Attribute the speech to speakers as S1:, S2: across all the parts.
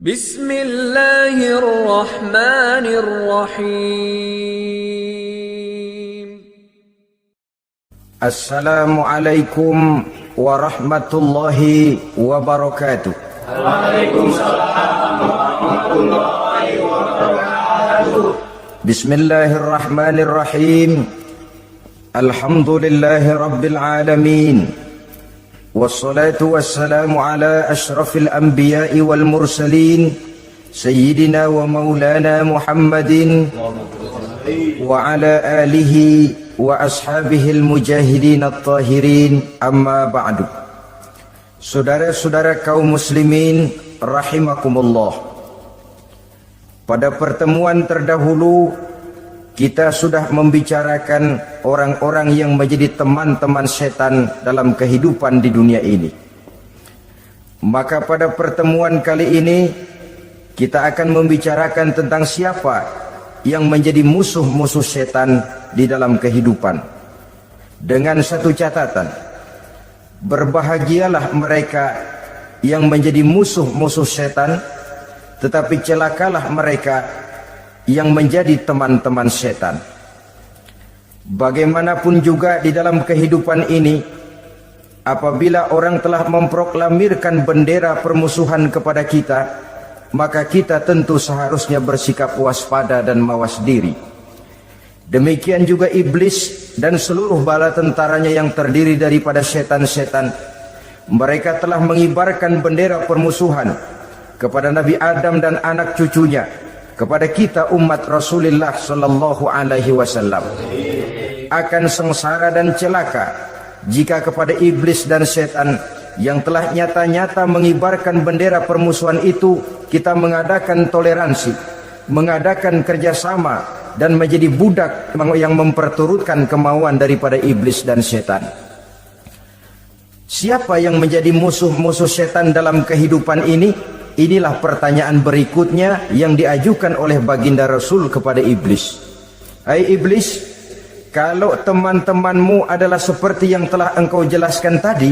S1: Bismillahirrahmanirrahim.
S2: Assalamualaikum warahmatullahi wabarakatuh.
S3: Waalaikumsalam warahmatullahi wabarakatuh.
S2: Bismillahirrahmanirrahim. Alhamdulillahi rabbil alamin. Wassalatu wassalamu ala ashrafil anbiya'i wal mursalin Sayyidina wa maulana Muhammadin wa ala alihi wa ashabihil mujahidin at-tahirin, amma ba'du. Saudara-saudara kaum muslimin rahimakumullah, pada pertemuan terdahulu kita sudah membicarakan orang-orang yang menjadi teman-teman setan dalam kehidupan di dunia ini. Maka pada pertemuan kali ini kita akan membicarakan tentang siapa yang menjadi musuh-musuh setan di dalam kehidupan. Dengan satu catatan, berbahagialah mereka yang menjadi musuh-musuh setan, tetapi celakalah mereka yang menjadi teman-teman setan. Bagaimanapun juga di dalam kehidupan ini, apabila orang telah memproklamirkan bendera permusuhan kepada kita, maka kita tentu seharusnya bersikap waspada dan mawas diri. Demikian juga iblis dan seluruh bala tentaranya yang terdiri daripada setan-setan. Mereka telah mengibarkan bendera permusuhan kepada Nabi Adam dan anak cucunya, kepada kita umat Rasulullah sallallahu alaihi wasallam. Akan sengsara dan celaka jika kepada iblis dan setan yang telah nyata-nyata mengibarkan bendera permusuhan itu kita mengadakan toleransi, mengadakan kerjasama, dan menjadi budak yang memperturutkan kemauan daripada iblis dan setan. Siapa yang menjadi musuh-musuh setan dalam kehidupan ini? Inilah pertanyaan berikutnya yang diajukan oleh baginda Rasul kepada iblis. Hai iblis, kalau teman-temanmu adalah seperti yang telah engkau jelaskan tadi,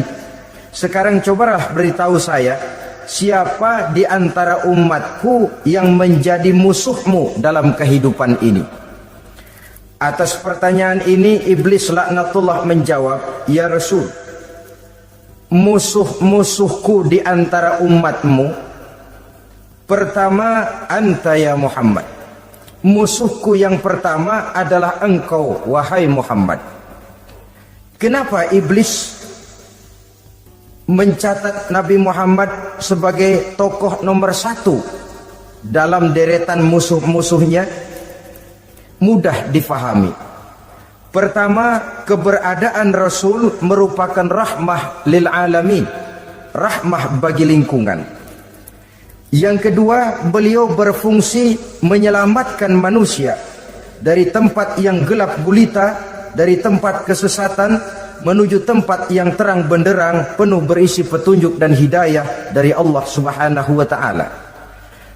S2: sekarang cobalah beritahu saya, siapa di antara umatku yang menjadi musuhmu dalam kehidupan ini? Atas pertanyaan ini iblis laknatullah menjawab, ya Rasul, musuh-musuhku di antara umatmu, pertama, anta ya Muhammad. Musuhku yang pertama adalah engkau, wahai Muhammad. Kenapa iblis mencatat Nabi Muhammad sebagai tokoh nomor satu dalam deretan musuh-musuhnya? Mudah difahami. Pertama, keberadaan Rasul merupakan rahmah lil alamin, rahmah bagi lingkungan. Yang kedua, beliau berfungsi menyelamatkan manusia dari tempat yang gelap gulita, dari tempat kesesatan menuju tempat yang terang benderang penuh berisi petunjuk dan hidayah dari Allah Subhanahu wa taala.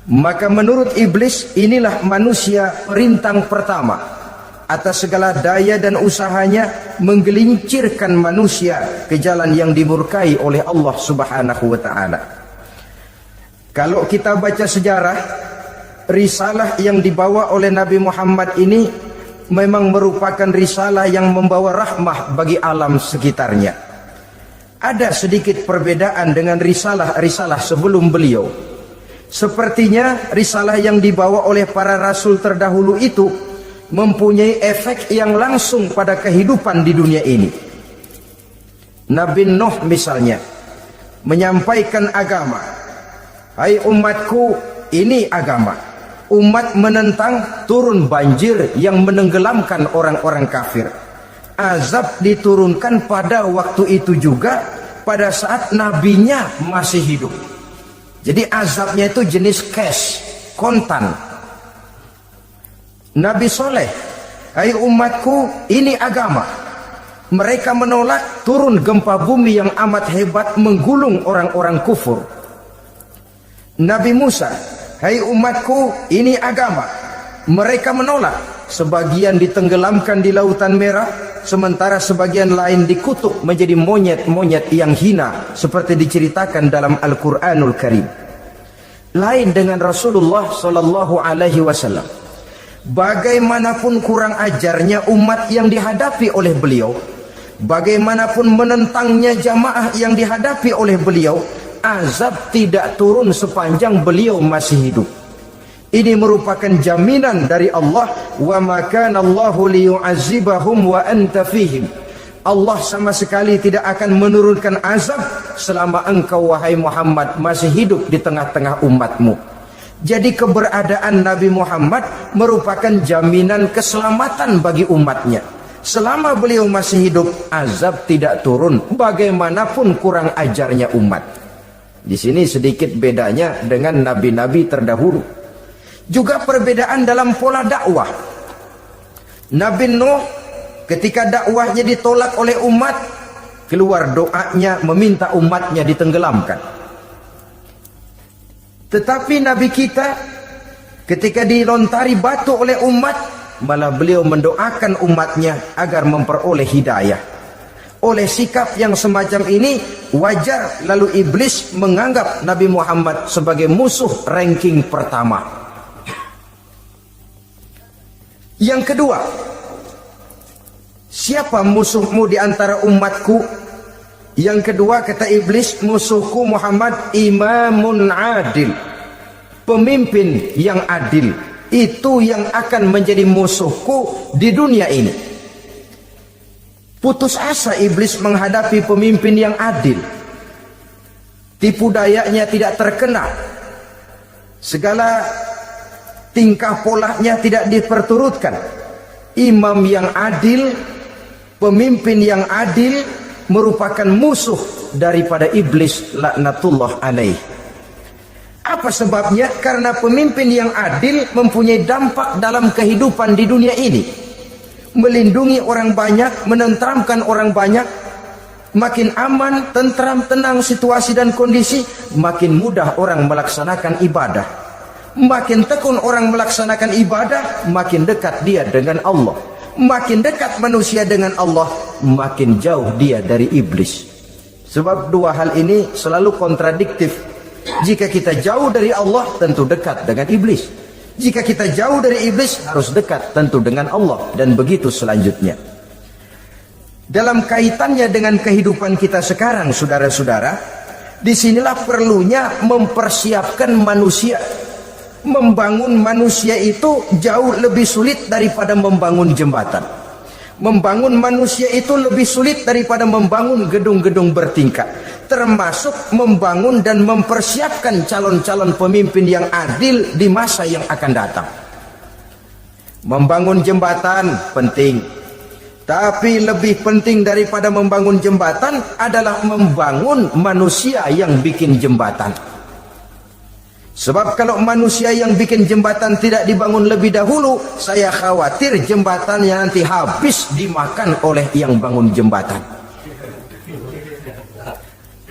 S2: Maka menurut iblis, inilah manusia perintang pertama atas segala daya dan usahanya menggelincirkan manusia ke jalan yang dimurkai oleh Allah Subhanahu wa taala. Kalau kita baca sejarah, risalah yang dibawa oleh Nabi Muhammad ini memang merupakan risalah yang membawa rahmah bagi alam sekitarnya. Ada sedikit perbedaan dengan risalah-risalah sebelum beliau. Sepertinya risalah yang dibawa oleh para rasul terdahulu itu mempunyai efek yang langsung pada kehidupan di dunia ini. Nabi Nuh misalnya menyampaikan agama. Hai umatku, ini agama. Umat menentang, turun banjir yang menenggelamkan orang-orang kafir. Azab diturunkan pada waktu itu juga, pada saat nabinya masih hidup. Jadi azabnya itu jenis cash, kontan. Nabi Soleh, hai umatku, ini agama. Mereka menolak, turun gempa bumi yang amat hebat menggulung orang-orang kufur. Nabi Musa, hai umatku, ini agama. Mereka menolak, sebagian ditenggelamkan di Lautan Merah, sementara sebagian lain dikutuk menjadi monyet-monyet yang hina, seperti diceritakan dalam Al-Quranul Karim. lain dengan Rasulullah sallallahu alaihi wasallam. Bagaimanapun kurang ajarnya umat yang dihadapi oleh beliau, bagaimanapun menentangnya jamaah yang dihadapi oleh beliau, azab tidak turun sepanjang beliau masih hidup. Ini merupakan jaminan dari Allah, wa ma kana Allahu liyu'azzibahum wa anta fihim. Allah sama sekali tidak akan menurunkan azab selama engkau wahai Muhammad masih hidup di tengah-tengah umatmu. Jadi keberadaan Nabi Muhammad merupakan jaminan keselamatan bagi umatnya. Selama beliau masih hidup, azab tidak turun bagaimanapun kurang ajarnya umat. Di sini sedikit bedanya dengan nabi-nabi terdahulu. Juga perbedaan dalam pola dakwah. Nabi Nuh ketika dakwahnya ditolak oleh umat, keluar doanya meminta umatnya ditenggelamkan. Tetapi Nabi kita ketika dilontari batu oleh umat, malah beliau mendoakan umatnya agar memperoleh hidayah. Oleh sikap yang semacam ini wajar lalu iblis menganggap Nabi Muhammad sebagai musuh ranking pertama. Yang kedua, siapa musuhmu di antara umatku? Yang kedua kata iblis, musuhku Muhammad imamun adil, pemimpin yang adil. Itu yang akan menjadi musuhku di dunia ini. Putus asa iblis menghadapi pemimpin yang adil. Tipu dayanya tidak terkena, segala tingkah polanya tidak diperturutkan. Imam yang adil, pemimpin yang adil merupakan musuh daripada iblis laknatullah alaih. Apa sebabnya? Karena pemimpin yang adil mempunyai dampak dalam kehidupan di dunia ini. Melindungi orang banyak, menenteramkan orang banyak. Makin aman, tentram, tenang situasi dan kondisi, makin mudah orang melaksanakan ibadah. Makin tekun orang melaksanakan ibadah, makin dekat dia dengan Allah. Makin dekat manusia dengan Allah, makin jauh dia dari iblis. Sebab dua hal ini selalu kontradiktif. Jika kita jauh dari Allah, tentu dekat dengan iblis. Jika kita jauh dari iblis, harus dekat tentu dengan Allah. Dan begitu selanjutnya. Dalam kaitannya dengan kehidupan kita sekarang, saudara-saudara, disinilah perlunya mempersiapkan manusia. Membangun manusia itu jauh lebih sulit daripada membangun jembatan. Membangun manusia itu lebih sulit daripada membangun gedung-gedung bertingkat. Termasuk membangun dan mempersiapkan calon-calon pemimpin yang adil di masa yang akan datang. Membangun jembatan penting, tapi lebih penting daripada membangun jembatan adalah membangun manusia yang bikin jembatan. Sebab kalau manusia yang bikin jembatan tidak dibangun lebih dahulu, saya khawatir jembatannya nanti habis dimakan oleh yang bangun jembatan.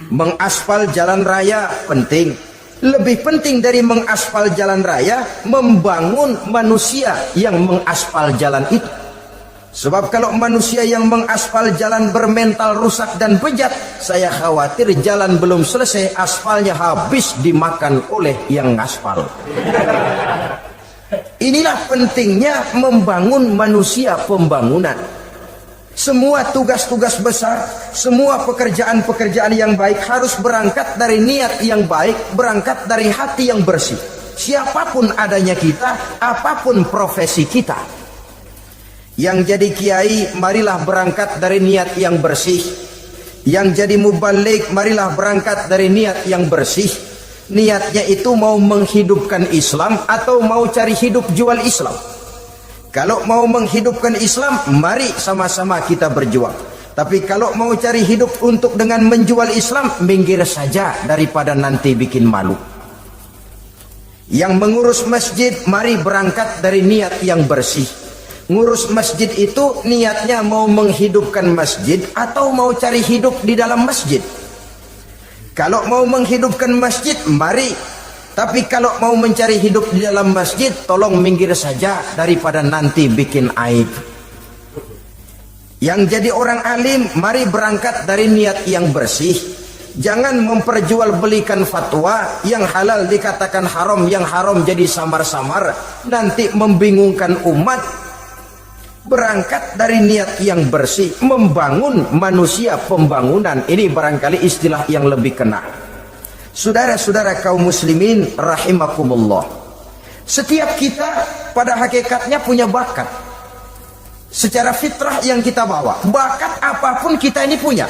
S2: Mengaspal jalan raya penting. Lebih penting dari mengaspal jalan raya, membangun manusia yang mengaspal jalan itu. Sebab kalau manusia yang mengaspal jalan bermental rusak dan bejat, saya khawatir jalan belum selesai, aspalnya habis dimakan oleh yang ngaspal. Inilah pentingnya membangun manusia pembangunan. Semua tugas-tugas besar, semua pekerjaan-pekerjaan yang baik harus berangkat dari niat yang baik, berangkat dari hati yang bersih. Siapapun adanya kita, apapun profesi kita. Yang jadi kiai, marilah berangkat dari niat yang bersih. Yang jadi mubalik, marilah berangkat dari niat yang bersih. Niatnya itu mau menghidupkan Islam atau mau cari hidup jual Islam. Kalau mau menghidupkan Islam, mari sama-sama kita berjuang. Tapi kalau mau cari hidup untuk dengan menjual Islam, minggir saja daripada nanti bikin malu. Yang mengurus masjid, mari berangkat dari niat yang bersih. Ngurus masjid itu niatnya mau menghidupkan masjid atau mau cari hidup di dalam masjid. Kalau mau menghidupkan masjid, mari. Tapi kalau mau mencari hidup di dalam masjid, tolong minggir saja daripada nanti bikin aib. Yang jadi orang alim, mari berangkat dari niat yang bersih. Jangan memperjualbelikan fatwa yang halal dikatakan haram, yang haram jadi samar-samar, nanti membingungkan umat. Berangkat dari niat yang bersih, membangun manusia, pembangunan. Ini barangkali istilah yang lebih kena. Saudara-saudara kaum muslimin rahimakumullah, setiap kita pada hakikatnya punya bakat. Secara fitrah yang kita bawa, bakat apapun kita ini punya.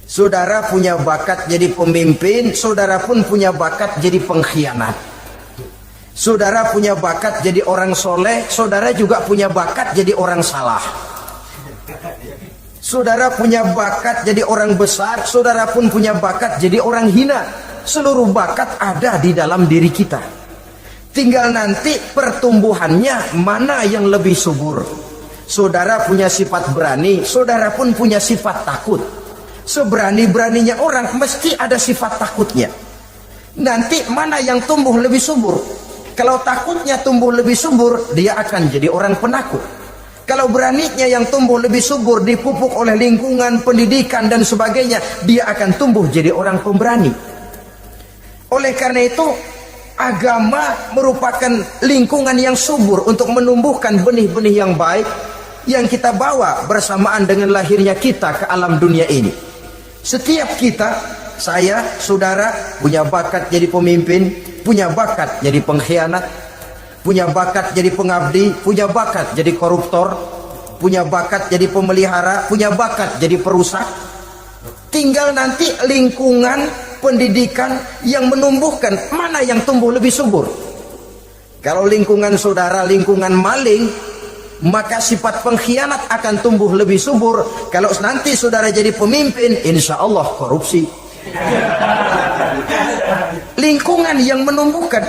S2: Saudara punya bakat jadi pemimpin, saudara pun punya bakat jadi pengkhianat. Saudara punya bakat jadi orang soleh, saudara juga punya bakat jadi orang salah. Saudara punya bakat jadi orang besar, saudara pun punya bakat jadi orang hina. Seluruh bakat ada di dalam diri kita. Tinggal nanti pertumbuhannya mana yang lebih subur. Saudara punya sifat berani, saudara pun punya sifat takut. Seberani-beraninya orang mesti ada sifat takutnya. Nanti mana yang tumbuh lebih subur? Kalau takutnya tumbuh lebih subur, dia akan jadi orang penakut. Kalau beraninya yang tumbuh lebih subur, dipupuk oleh lingkungan, pendidikan dan sebagainya, dia akan tumbuh jadi orang pemberani. Oleh karena itu, agama merupakan lingkungan yang subur untuk menumbuhkan benih-benih yang baik yang kita bawa bersamaan dengan lahirnya kita ke alam dunia ini. Setiap kita, saya, saudara, punya bakat jadi pemimpin, punya bakat jadi pengkhianat, punya bakat jadi pengabdi, punya bakat jadi koruptor, punya bakat jadi pemelihara, punya bakat jadi perusak. Tinggal nanti lingkungan pendidikan yang menumbuhkan mana yang tumbuh lebih subur. Kalau lingkungan saudara lingkungan maling, maka sifat pengkhianat akan tumbuh lebih subur. Kalau nanti saudara jadi pemimpin, insya Allah korupsi. Lingkungan yang menumbuhkan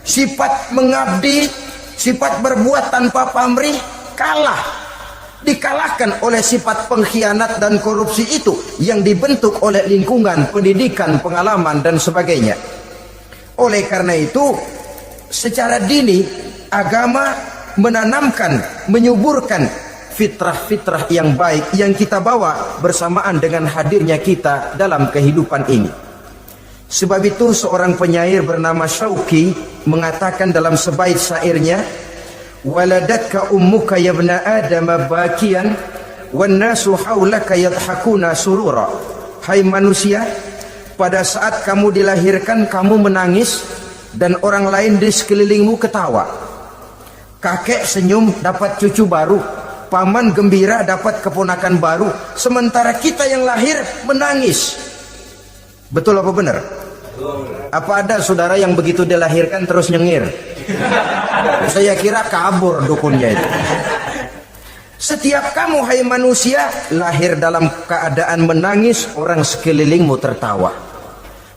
S2: sifat mengabdi, sifat berbuat tanpa pamrih, dikalahkan oleh sifat pengkhianat dan korupsi itu yang dibentuk oleh lingkungan, pendidikan, pengalaman dan sebagainya. Oleh karena itu, secara dini agama menanamkan, menyuburkan fitrah-fitrah yang baik yang kita bawa bersamaan dengan hadirnya kita dalam kehidupan ini. Sebab itu seorang penyair bernama Syauqi mengatakan dalam sebaik syairnya, waladatka ummuka ya ibna adam bakian wan nasu haulaka yadhakuna surura. Hai manusia, pada saat kamu dilahirkan kamu menangis dan orang lain di sekelilingmu ketawa. Kakek senyum dapat cucu baru, paman gembira dapat keponakan baru, sementara kita yang lahir menangis. Betul apa benar? Apa ada saudara yang begitu dilahirkan terus nyengir? Saya kira kabur dukunnya itu. Setiap kamu hai manusia lahir dalam keadaan menangis, orang sekelilingmu tertawa.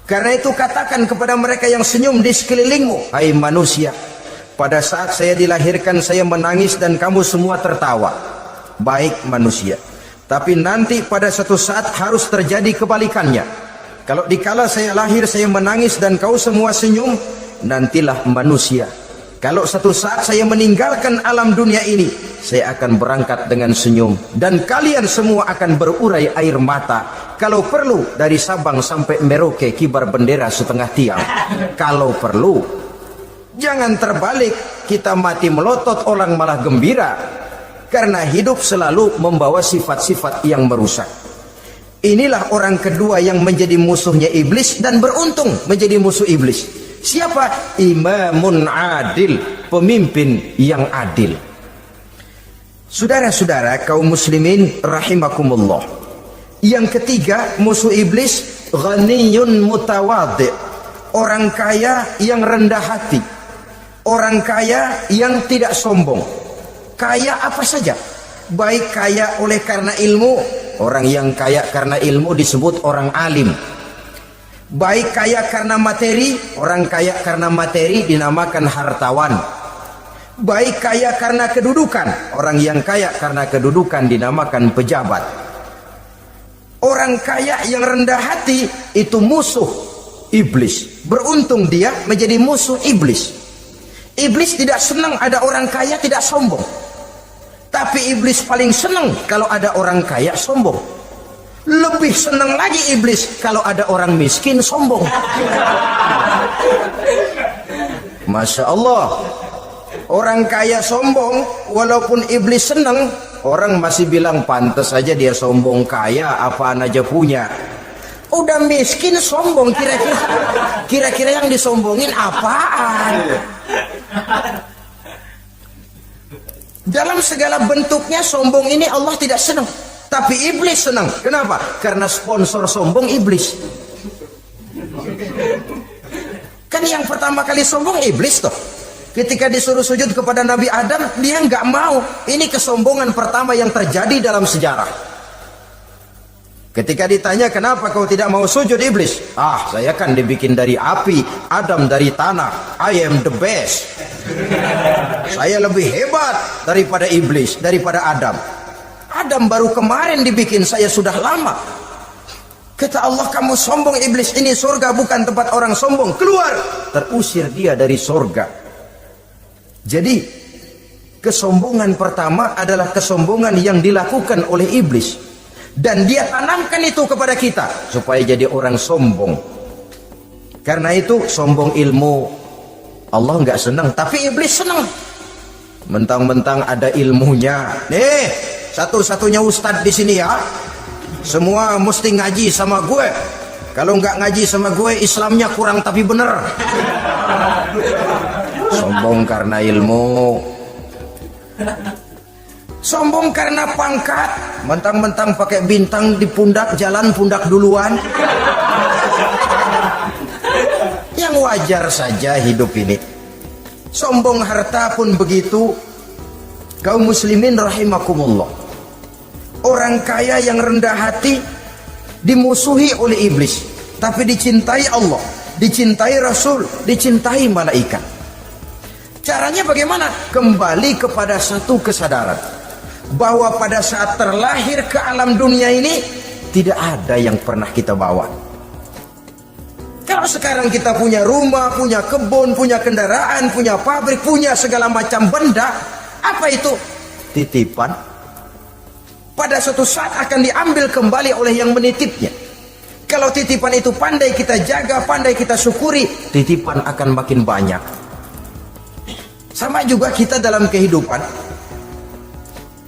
S2: Karena itu katakan kepada mereka yang senyum di sekelilingmu, hai manusia, pada saat saya dilahirkan saya menangis dan kamu semua tertawa. Baik manusia. Tapi nanti pada satu saat harus terjadi kebalikannya. Kalau dikala saya lahir saya menangis dan kau semua senyum, nantilah manusia. Kalau satu saat saya meninggalkan alam dunia ini, saya akan berangkat dengan senyum dan kalian semua akan berurai air mata. Kalau perlu dari Sabang sampai Merauke kibar bendera setengah tiang. Kalau perlu. Jangan terbalik, kita mati melotot orang malah gembira. Karena hidup selalu membawa sifat-sifat yang merusak. Inilah orang kedua yang menjadi musuhnya iblis dan beruntung menjadi musuh iblis. Siapa? Imamun adil, pemimpin yang adil. Saudara-saudara kaum muslimin rahimakumullah. Yang ketiga musuh iblis, ghaniyun mutawadhi, orang kaya yang rendah hati. Orang kaya yang tidak sombong. Kaya apa saja, baik kaya oleh karena ilmu, orang yang kaya karena ilmu disebut orang alim. Baik kaya karena materi, orang kaya karena materi dinamakan hartawan. Baik kaya karena kedudukan, orang yang kaya karena kedudukan dinamakan pejabat. Orang kaya yang rendah hati itu musuh iblis. Beruntung dia menjadi musuh iblis. Iblis tidak senang ada orang kaya tidak sombong. Tapi iblis paling senang kalau ada orang kaya sombong. Lebih senang lagi iblis kalau ada orang miskin sombong. Masya Allah. Orang kaya sombong, walaupun iblis senang, orang masih bilang pantas saja dia sombong, kaya apaan aja punya. Udah miskin sombong, kira-kira yang disombongin apaan? Dalam segala bentuknya sombong ini Allah tidak senang, tapi iblis senang. Kenapa? Karena sponsor sombong iblis. Kan yang pertama kali sombong iblis toh. Ketika disuruh sujud kepada Nabi Adam, dia nggak mau. Ini kesombongan pertama yang terjadi dalam sejarah. Ketika ditanya kenapa kau tidak mau sujud iblis? Ah, saya kan dibikin dari api, Adam dari tanah. I am the best. Saya lebih hebat daripada iblis, daripada Adam. Adam baru kemarin dibikin, saya sudah lama. Kata Allah, kamu sombong iblis, ini surga bukan tempat orang sombong. Keluar. Terusir dia dari surga. Jadi kesombongan pertama adalah kesombongan yang dilakukan oleh iblis, dan dia tanamkan itu kepada kita supaya jadi orang sombong. Karena itu sombong ilmu Allah nggak senang, tapi iblis senang. Mentang-mentang ada ilmunya. Nih, satu-satunya ustadz di sini ya. Semua mesti ngaji sama gue. Kalau nggak ngaji sama gue, Islamnya kurang tapi bener. Sombong karena ilmu, sombong karena pangkat. Mentang-mentang pakai bintang di pundak, jalan pundak duluan. Yang wajar saja hidup ini. Sombong harta pun begitu. Kaum muslimin rahimakumullah, orang kaya yang rendah hati dimusuhi oleh iblis, tapi dicintai Allah, dicintai Rasul, dicintai malaikat. Caranya bagaimana? Kembali kepada satu kesadaran bahwa pada saat terlahir ke alam dunia ini tidak ada yang pernah kita bawa. Kalau sekarang kita punya rumah, punya kebun, punya kendaraan, punya pabrik, punya segala macam benda, apa itu? Titipan. Pada suatu saat akan diambil kembali oleh yang menitipnya. Kalau titipan itu pandai kita jaga, pandai kita syukuri, titipan akan makin banyak. Sama juga kita dalam kehidupan.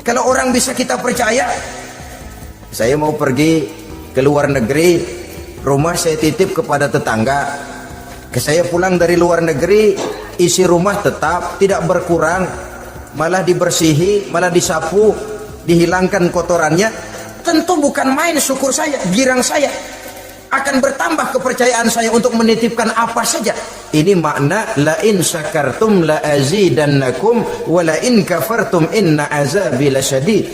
S2: Kalau orang bisa kita percaya, saya mau pergi ke luar negeri, rumah saya titip kepada tetangga. Saya pulang dari luar negeri, isi rumah tetap tidak berkurang, malah dibersihi, malah disapu, dihilangkan kotorannya. Tentu bukan main syukur saya, girang saya. Akan bertambah kepercayaan saya untuk menitipkan apa saja. Ini makna la in syakartum la azidannakum wa la in kafartum inna azabi lasyadid.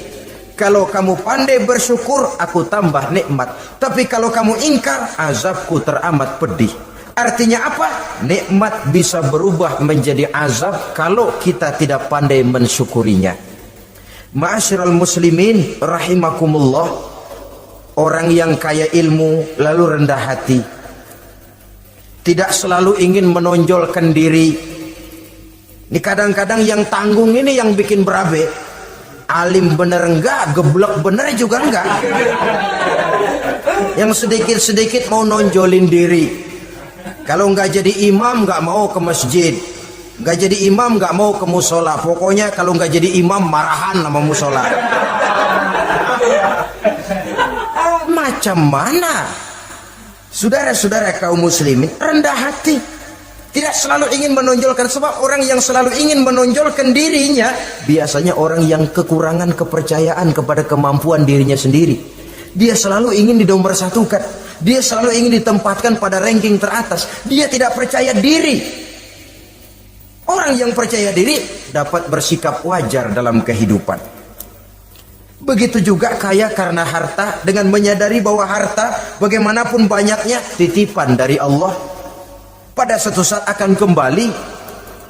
S2: Kalau kamu pandai bersyukur, aku tambah nikmat. Tapi kalau kamu ingkar, azabku teramat pedih. Artinya apa? Nikmat bisa berubah menjadi azab kalau kita tidak pandai mensyukurinya. Ma'asyiral muslimin rahimakumullah, orang yang kaya ilmu lalu rendah hati, tidak selalu ingin menonjolkan diri. Ini kadang-kadang yang tanggung ini yang bikin berabe. Alim bener enggak, geblek bener juga enggak. Yang sedikit-sedikit mau nonjolin diri. Kalau enggak jadi imam enggak mau ke masjid, enggak jadi imam enggak mau ke musola. Pokoknya kalau enggak jadi imam marahan sama musola. Macam mana? Saudara-saudara kaum muslimin, rendah hati, tidak selalu ingin menonjolkan. Sebab orang yang selalu ingin menonjolkan dirinya biasanya orang yang kekurangan kepercayaan kepada kemampuan dirinya sendiri. Dia selalu ingin dinomorsatukan, dia selalu ingin ditempatkan pada ranking teratas. Dia tidak percaya diri. Orang yang percaya diri dapat bersikap wajar dalam kehidupan. Begitu juga kaya karena harta, dengan menyadari bahwa harta bagaimanapun banyaknya titipan dari Allah, pada suatu saat akan kembali.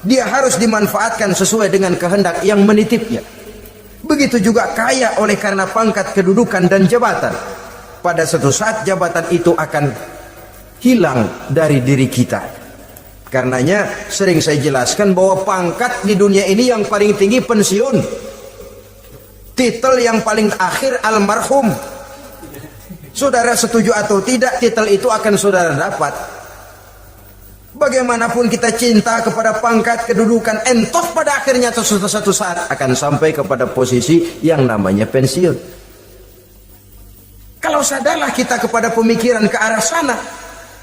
S2: Dia harus dimanfaatkan sesuai dengan kehendak yang menitipnya. Begitu juga kaya oleh karena pangkat, kedudukan dan jabatan, pada suatu saat jabatan itu akan hilang dari diri kita. Karenanya sering saya jelaskan bahwa pangkat di dunia ini yang paling tinggi pensiun. Titel yang paling akhir almarhum. Saudara setuju atau tidak, titel itu akan saudara dapat. Bagaimanapun kita cinta kepada pangkat, kedudukan, entos pada akhirnya atau suatu saat akan sampai kepada posisi yang namanya pensiun. Kalau sadarlah kita kepada pemikiran ke arah sana,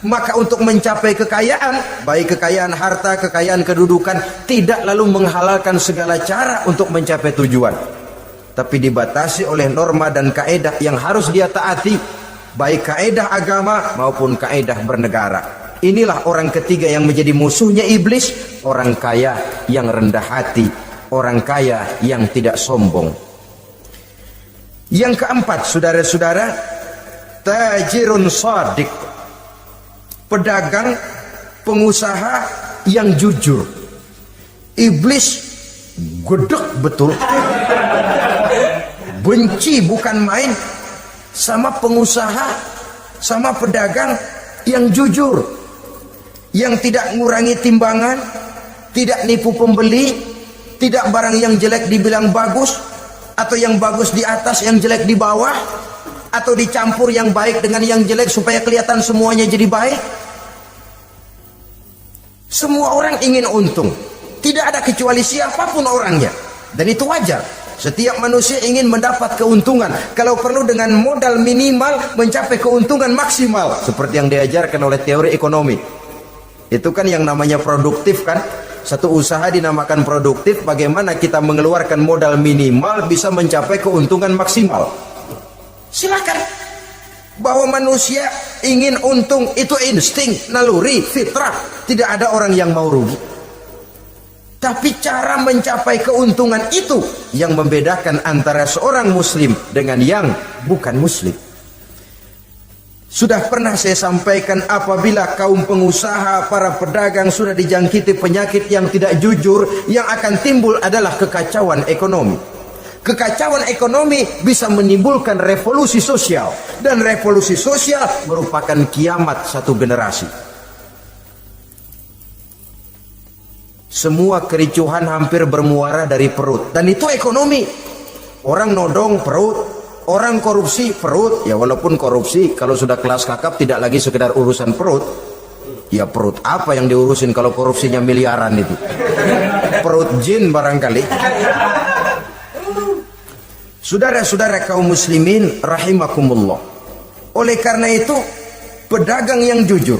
S2: maka untuk mencapai kekayaan, baik kekayaan harta, kekayaan kedudukan, tidak lalu menghalalkan segala cara untuk mencapai tujuan, tapi dibatasi oleh norma dan kaedah yang harus dia taati, baik kaedah agama maupun kaedah bernegara. Inilah orang ketiga yang menjadi musuhnya iblis, orang kaya yang rendah hati, orang kaya yang tidak sombong. Yang keempat, saudara-saudara, tajirun shadiq, pedagang, pengusaha yang jujur. Iblis gedek betul, benci bukan main sama pengusaha, sama pedagang yang jujur, yang tidak ngurangi timbangan, tidak nipu pembeli, tidak barang yang jelek dibilang bagus, atau yang bagus di atas yang jelek di bawah, atau dicampur yang baik dengan yang jelek supaya kelihatan semuanya jadi baik. Semua orang ingin untung, tidak ada kecuali siapapun orangnya, dan itu wajar. Setiap manusia ingin mendapat keuntungan, kalau perlu dengan modal minimal mencapai keuntungan maksimal, seperti yang diajarkan oleh teori ekonomi. Itu kan yang namanya produktif kan. Satu usaha dinamakan produktif, bagaimana kita mengeluarkan modal minimal bisa mencapai keuntungan maksimal. Silakan. Bahwa manusia ingin untung itu insting, naluri, fitrah. Tidak ada orang yang mau rugi. Tapi cara mencapai keuntungan itu yang membedakan antara seorang muslim dengan yang bukan muslim. Sudah pernah saya sampaikan, apabila kaum pengusaha, para pedagang sudah dijangkiti penyakit yang tidak jujur, yang akan timbul adalah kekacauan ekonomi. Kekacauan ekonomi bisa menimbulkan revolusi sosial, dan revolusi sosial merupakan kiamat satu generasi. Semua kericuhan hampir bermuara dari perut, dan itu ekonomi. Orang nodong perut, orang korupsi perut. Ya walaupun korupsi kalau sudah kelas kakap tidak lagi sekedar urusan perut. Ya perut apa yang diurusin kalau korupsinya miliaran itu? Perut jin barangkali. Saudara-saudara kaum muslimin rahimakumullah. Oleh karena itu, pedagang yang jujur,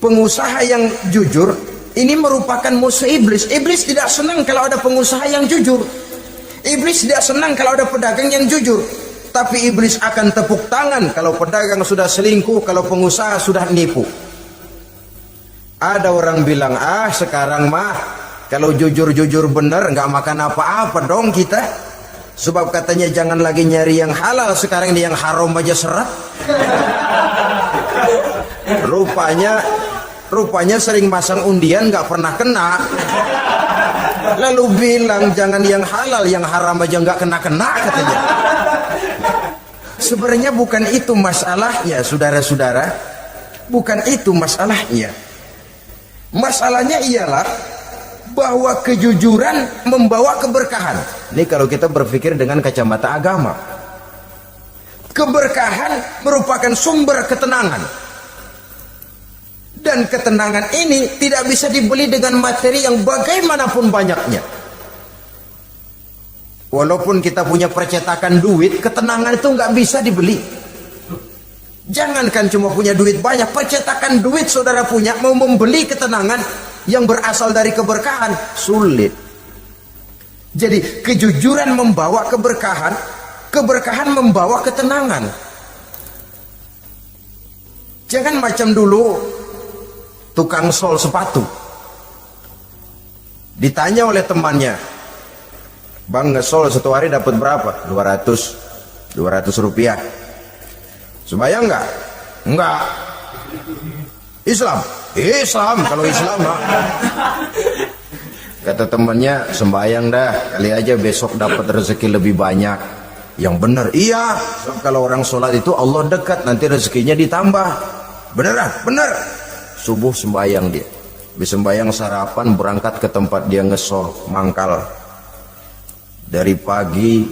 S2: pengusaha yang jujur, ini merupakan musuh iblis. Iblis tidak senang kalau ada pengusaha yang jujur. Iblis tidak senang kalau ada pedagang yang jujur. Tapi iblis akan tepuk tangan kalau pedagang sudah selingkuh, kalau pengusaha sudah nipu. Ada orang bilang, sekarang mah kalau jujur-jujur bener nggak makan apa-apa dong kita. Sebab katanya jangan lagi nyari yang halal, sekarang ini yang haram aja seret. Rupanya sering masang undian nggak pernah kena. Lalu bilang jangan yang halal, yang haram aja nggak kena-kena katanya. Sebenarnya bukan itu masalahnya, saudara-saudara. Bukan itu masalahnya. Masalahnya ialah bahwa kejujuran membawa keberkahan. Ini kalau kita berpikir dengan kacamata agama. Keberkahan merupakan sumber ketenangan. Dan ketenangan ini tidak bisa dibeli dengan materi yang bagaimanapun banyaknya. Walaupun kita punya percetakan duit, ketenangan itu nggak bisa dibeli. Jangankan cuma punya duit banyak, percetakan duit saudara punya, mau membeli ketenangan yang berasal dari keberkahan, sulit. Jadi kejujuran membawa keberkahan, keberkahan membawa ketenangan. Jangan macam dulu tukang sol sepatu, ditanya oleh temannya, bang ngesol satu hari dapat berapa? 200 rupiah. Sembayang enggak? Enggak. Islam kalau Islam kata temannya, sembayang dah, kali aja besok dapat rezeki lebih banyak. Yang benar, iya, kalau orang sholat itu Allah dekat, nanti rezekinya ditambah. Beneran, bener. Subuh sembayang dia, habis sembayang sarapan berangkat ke tempat dia ngesol mangkal. Dari pagi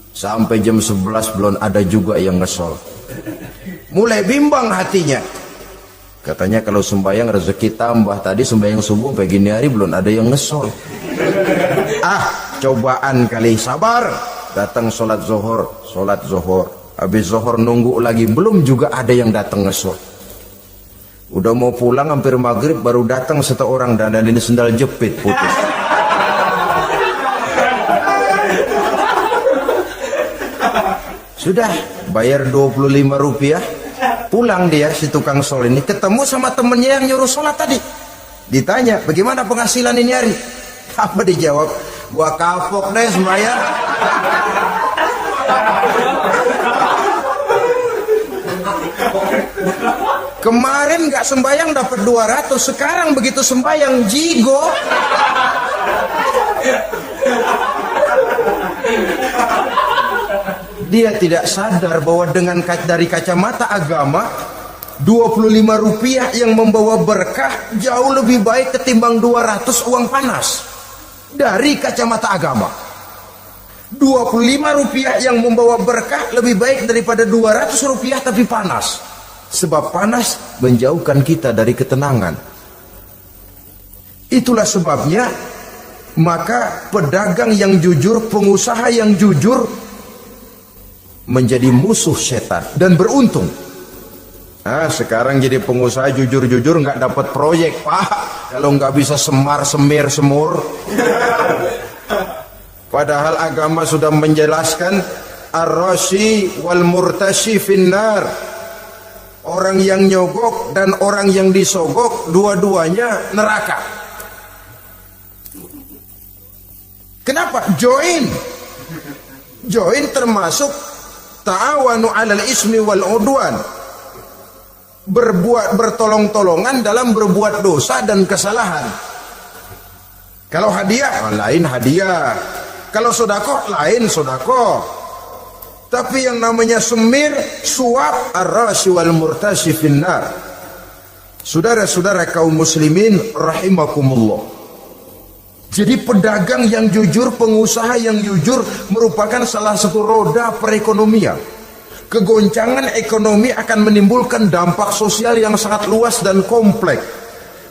S2: sampai jam 11 belum ada juga yang ngesol. Mulai bimbang hatinya. Katanya kalau sembahyang rezeki tambah. Tadi sembahyang subuh pagi hari belum ada yang ngesol. Cobaan kali, sabar. Datang sholat zuhur. Habis zuhur nunggu lagi, belum juga ada yang datang ngesol. Udah mau pulang hampir maghrib, baru datang satu orang dan ini sendal jepit putus. Sudah bayar 25 rupiah, pulang dia si tukang sol ini, ketemu sama temennya yang nyuruh sholat tadi. Ditanya, bagaimana penghasilan ini hari? Apa dijawab? Gua kapok deh sembahyang. Kemarin nggak sembahyang dapat 200, sekarang begitu sembahyang jigo. Dia tidak sadar bahwa dengan dari kacamata agama 25 rupiah yang membawa berkah jauh lebih baik ketimbang 200 uang panas. Dari kacamata agama 25 rupiah yang membawa berkah lebih baik daripada 200 rupiah tapi panas. Sebab panas menjauhkan kita dari ketenangan. Itulah sebabnya maka pedagang yang jujur, pengusaha yang jujur menjadi musuh setan dan beruntung. Sekarang jadi pengusaha jujur-jujur nggak dapat proyek, Pak. Kalau nggak bisa semur. Padahal agama sudah menjelaskan ar-rashi wal murtashi finnar. Orang yang nyogok dan orang yang disogok dua-duanya neraka. Kenapa? Join termasuk ta'awanu 'alal ismi wal 'udwan. Bertolong-tolongan dalam berbuat dosa dan kesalahan. Kalau hadiah lain hadiah, kalau sedekah lain sedekah. Tapi yang namanya semir, suap, ar-rashi wal murtashi finnar. Saudara-saudara kaum muslimin rahimakumullah. Jadi pedagang yang jujur, pengusaha yang jujur merupakan salah satu roda perekonomian. Kegoncangan ekonomi akan menimbulkan dampak sosial yang sangat luas dan kompleks,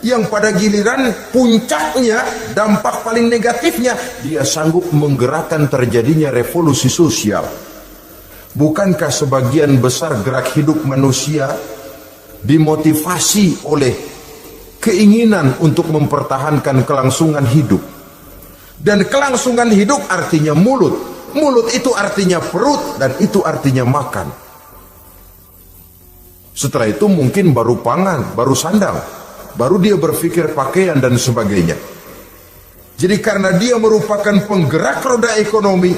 S2: yang pada giliran puncaknya, dampak paling negatifnya, dia sanggup menggerakkan terjadinya revolusi sosial. Bukankah sebagian besar gerak hidup manusia dimotivasi oleh keinginan untuk mempertahankan kelangsungan hidup? Dan kelangsungan hidup artinya mulut. Mulut itu artinya perut, dan itu artinya makan. Setelah itu mungkin baru pangan, baru sandang, baru dia berpikir pakaian dan sebagainya. Jadi karena dia merupakan penggerak roda ekonomi,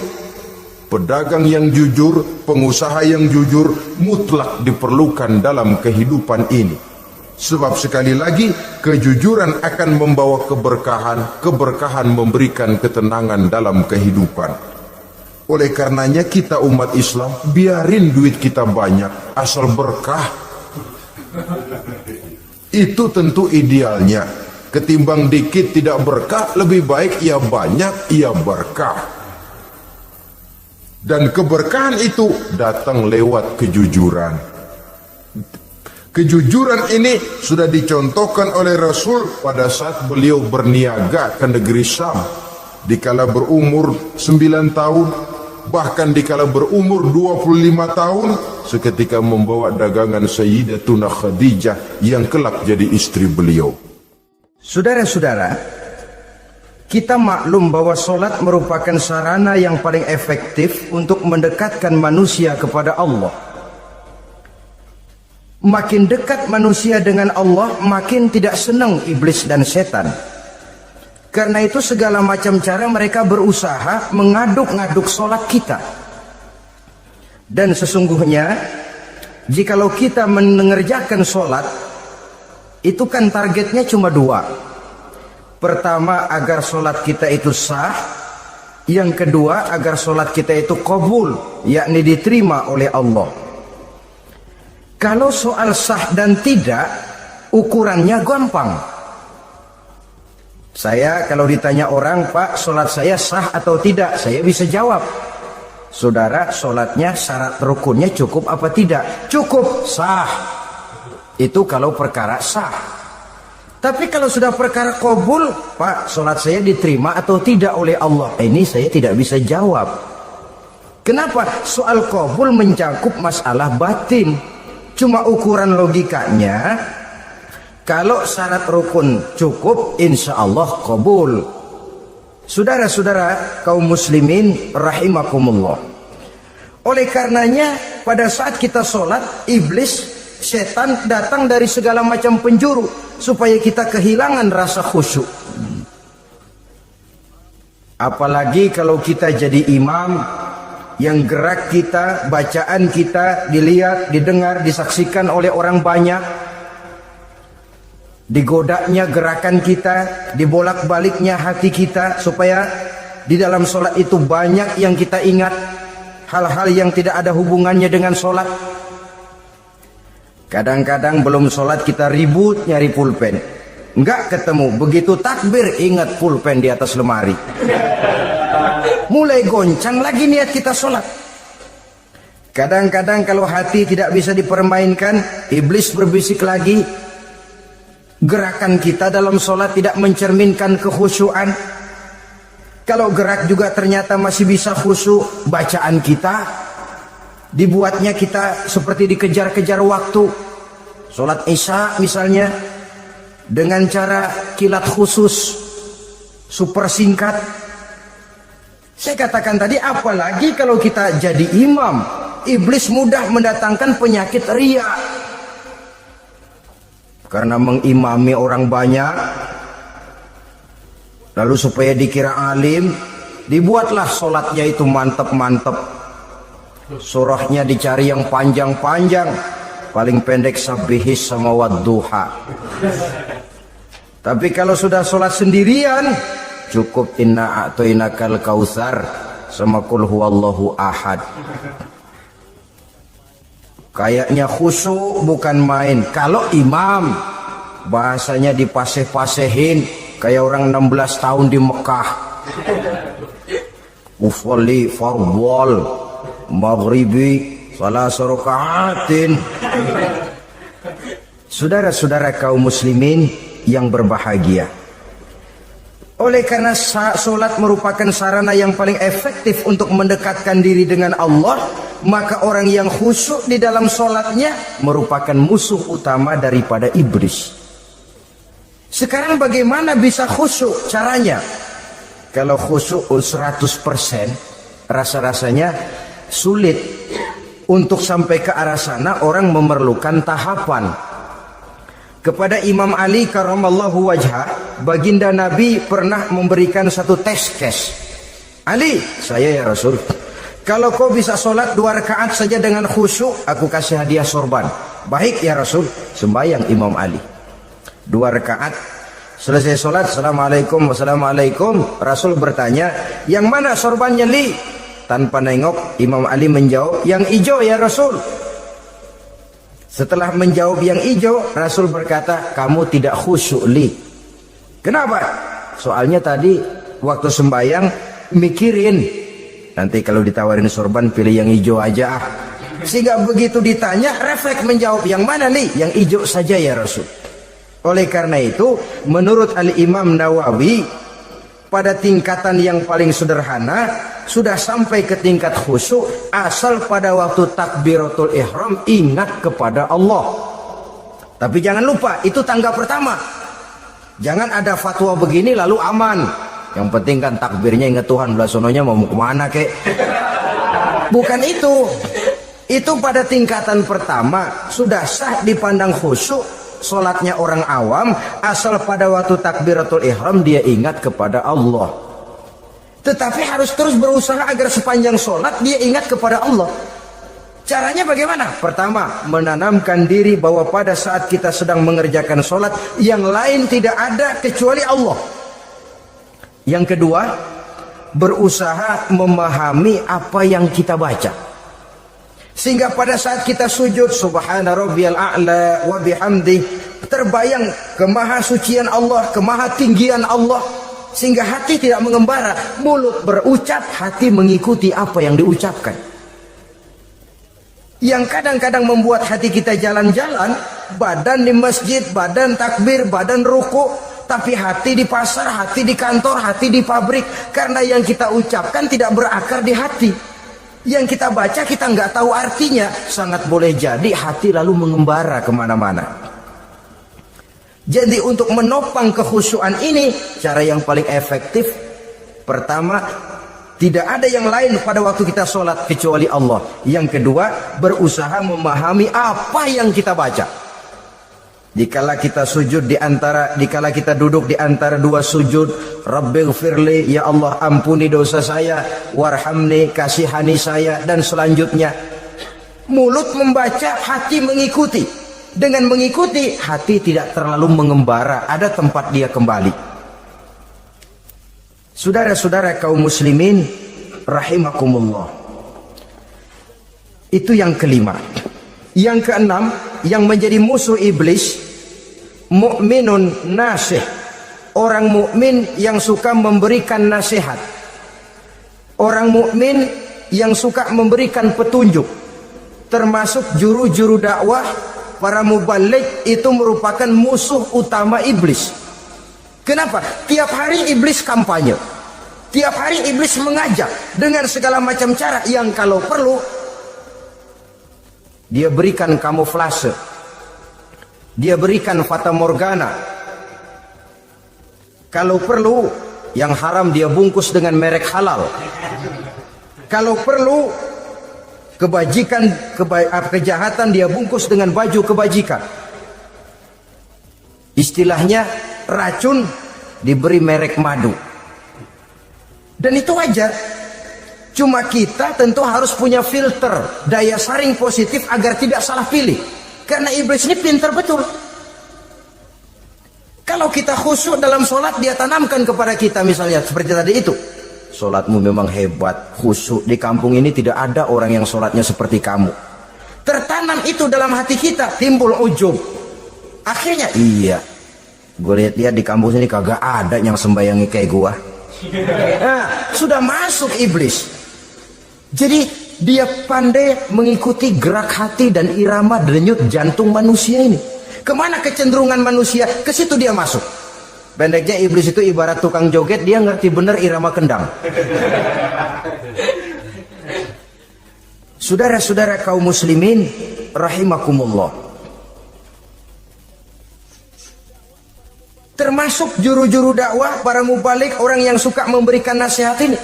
S2: pedagang yang jujur, pengusaha yang jujur mutlak diperlukan dalam kehidupan ini. Sebab sekali lagi, kejujuran akan membawa keberkahan, keberkahan memberikan ketenangan dalam kehidupan. Oleh karenanya kita umat Islam, biarin duit kita banyak, asal berkah. Itu tentu idealnya. Ketimbang dikit tidak berkah, lebih baik ia banyak, ia berkah. Dan keberkahan itu datang lewat kejujuran. Kejujuran ini sudah dicontohkan oleh Rasul pada saat beliau berniaga ke negeri Syam. Dikala berumur 9 tahun, bahkan dikala berumur 25 tahun, seketika membawa dagangan Sayyidatuna Khadijah yang kelak jadi istri beliau.
S3: Saudara-saudara, kita maklum bahwa sholat merupakan sarana yang paling efektif untuk mendekatkan manusia kepada Allah. Makin dekat manusia dengan Allah, makin tidak senang iblis dan setan. Karena itu segala macam cara mereka berusaha mengaduk-ngaduk sholat kita. Dan sesungguhnya, jikalau kita mengerjakan sholat, itu kan targetnya cuma 2. Pertama, agar sholat kita itu sah. Yang kedua, agar sholat kita itu qabul, yakni diterima oleh Allah. Kalau soal sah dan tidak, ukurannya gampang. Saya kalau ditanya orang, Pak, sholat saya sah atau tidak, saya bisa jawab.
S2: Saudara, sholatnya syarat rukunnya cukup apa tidak? Cukup, sah. Itu kalau perkara sah. Tapi kalau sudah perkara qabul, Pak, sholat saya diterima atau tidak oleh Allah? Ini saya tidak bisa jawab. Kenapa? Soal qabul mencakup masalah batin. Cuma ukuran logikanya, kalau syarat rukun cukup, insya Allah qabul. Saudara-saudara kaum muslimin rahimakumullah. Oleh karenanya pada saat kita sholat, iblis, setan datang dari segala macam penjuru supaya kita kehilangan rasa khusyuk. Apalagi kalau kita jadi imam yang gerak kita, bacaan kita dilihat, didengar, disaksikan oleh orang banyak. Digodanya gerakan kita, dibolak-baliknya hati kita, supaya di dalam sholat itu banyak yang kita ingat, hal-hal yang tidak ada hubungannya dengan sholat. Kadang-kadang belum sholat kita ribut nyari pulpen, enggak ketemu, begitu takbir ingat pulpen di atas lemari. Mulai goncang lagi niat kita sholat. Kadang-kadang kalau hati tidak bisa dipermainkan, iblis berbisik lagi. Gerakan kita dalam sholat tidak mencerminkan kekhusyuan. Kalau gerak juga ternyata masih bisa khusyuk, bacaan kita dibuatnya kita seperti dikejar-kejar waktu. Sholat isya misalnya dengan cara kilat khusus, super singkat. Saya katakan tadi, apalagi kalau kita jadi imam, iblis mudah mendatangkan penyakit riya. Karena mengimami orang banyak, lalu supaya dikira alim, dibuatlah sholatnya itu mantep-mantep. Surahnya dicari yang panjang-panjang, paling pendek sabbihis sama wadduha. Tapi kalau sudah sholat sendirian, cukup inna a'toinakal kautsar sama kul huwallahu ahad. Kayaknya khusyuk bukan main. Kalau imam bahasanya dipaseh-pasehin kayak orang 16 tahun di Mekah. Ufolli fardwal maghribi salas rakaatin. Saudara-saudara kaum muslimin yang berbahagia, oleh karena sholat merupakan sarana yang paling efektif untuk mendekatkan diri dengan Allah, maka orang yang khusyuk di dalam sholatnya merupakan musuh utama daripada iblis. Sekarang bagaimana bisa khusyuk caranya? Kalau khusyuk 100%, rasa-rasanya sulit. Untuk sampai ke arah sana orang memerlukan tahapan. Kepada Imam Ali karramallahu wajhah, baginda Nabi pernah memberikan satu tes case. Ali, saya ya Rasul, kalau kau bisa sholat 2 rakaat saja dengan khusyuk, aku kasih hadiah sorban. Baik ya Rasul. Sembahyang Imam Ali 2 rakaat, selesai sholat, assalamualaikum, wassalamualaikum. Rasul bertanya, yang mana sorbannya Li? Tanpa nengok, Imam Ali menjawab, yang hijau ya Rasul. Setelah menjawab yang hijau, Rasul berkata, kamu tidak khusyuk Li. Kenapa? Soalnya tadi waktu sembahyang mikirin, nanti kalau ditawarin sorban pilih yang hijau aja. Sehingga begitu ditanya, refleks menjawab, yang mana Li? Yang hijau saja ya Rasul. Oleh karena itu, menurut Al-Imam Nawawi, pada tingkatan yang paling sederhana, sudah sampai ke tingkat khusyuk asal pada waktu takbiratul ihram ingat kepada Allah. Tapi jangan lupa, itu tangga pertama. Jangan ada fatwa begini lalu aman. Yang penting kan takbirnya ingat Tuhan, belasononya mau kemana kek. Bukan itu. Itu pada tingkatan pertama sudah sah dipandang khusyuk sholatnya orang awam, asal pada waktu takbiratul ihram dia ingat kepada Allah. Tetapi harus terus berusaha agar sepanjang sholat dia ingat kepada Allah. Caranya bagaimana? Pertama, menanamkan diri bahwa pada saat kita sedang mengerjakan sholat, yang lain tidak ada kecuali Allah. Yang kedua, berusaha memahami apa yang kita baca, sehingga pada saat kita sujud, subhana rabbiyal a'la wa bihamdi, terbayang kemahasucian Allah, kemahatinggian Allah. sehingga hati tidak mengembara. Mulut berucap, hati mengikuti apa yang diucapkan. Yang kadang-kadang membuat hati kita jalan-jalan, badan di masjid, badan takbir, badan ruku, tapi hati di pasar, hati di kantor, hati di pabrik. Karena yang kita ucapkan tidak berakar di hati. Yang kita baca kita nggak tahu artinya. Sangat boleh jadi hati lalu mengembara kemana-mana. Jadi untuk menopang kekhusyuan ini, cara yang paling efektif, pertama, tidak ada yang lain pada waktu kita sholat kecuali Allah. Yang kedua, berusaha memahami apa yang kita baca. Dikala kita dikala kita duduk di antara dua sujud, Rabbighfirli, ya Allah ampuni dosa saya, warhamni, kasihani saya, dan selanjutnya. Mulut membaca, hati mengikuti. Dengan mengikuti, hati tidak terlalu mengembara, ada tempat dia kembali. Saudara-saudara kaum muslimin rahimakumullah. Itu yang kelima. Yang keenam, yang menjadi musuh iblis, mukminun nasih. Orang mukmin yang suka memberikan nasihat. Orang mukmin yang suka memberikan petunjuk. Termasuk juru-juru dakwah, para mubaligh itu merupakan musuh utama iblis. Kenapa? Tiap hari iblis kampanye. Tiap hari iblis mengajak dengan segala macam cara yang kalau perlu dia berikan kamuflase. Dia berikan fata morgana. Kalau perlu yang haram dia bungkus dengan merek halal. Kalau perlu kejahatan dia bungkus dengan baju kebajikan. Istilahnya racun diberi merek madu. Dan itu wajar. Cuma kita tentu harus punya filter, daya saring positif agar tidak salah pilih. Karena iblis ini pintar betul. Kalau kita khusyuk dalam sholat, dia tanamkan kepada kita misalnya seperti tadi itu. Sholatmu memang hebat, khusyuk. Di kampung ini tidak ada orang yang sholatnya seperti kamu. Tertanam itu dalam hati kita, timbul ujub. Akhirnya, iya, gue lihat-lihat di kampung ini kagak ada yang sembayangi kayak gua. Nah, sudah masuk iblis. Jadi dia pandai mengikuti gerak hati dan irama denyut jantung manusia ini. Kemana kecenderungan manusia, ke situ dia masuk. Pendeknya iblis itu ibarat tukang joget, dia ngerti bener irama kendang. Saudara-saudara kaum muslimin rahimakumullah. Termasuk juru-juru dakwah, para mubaligh, orang yang suka memberikan nasihat ini.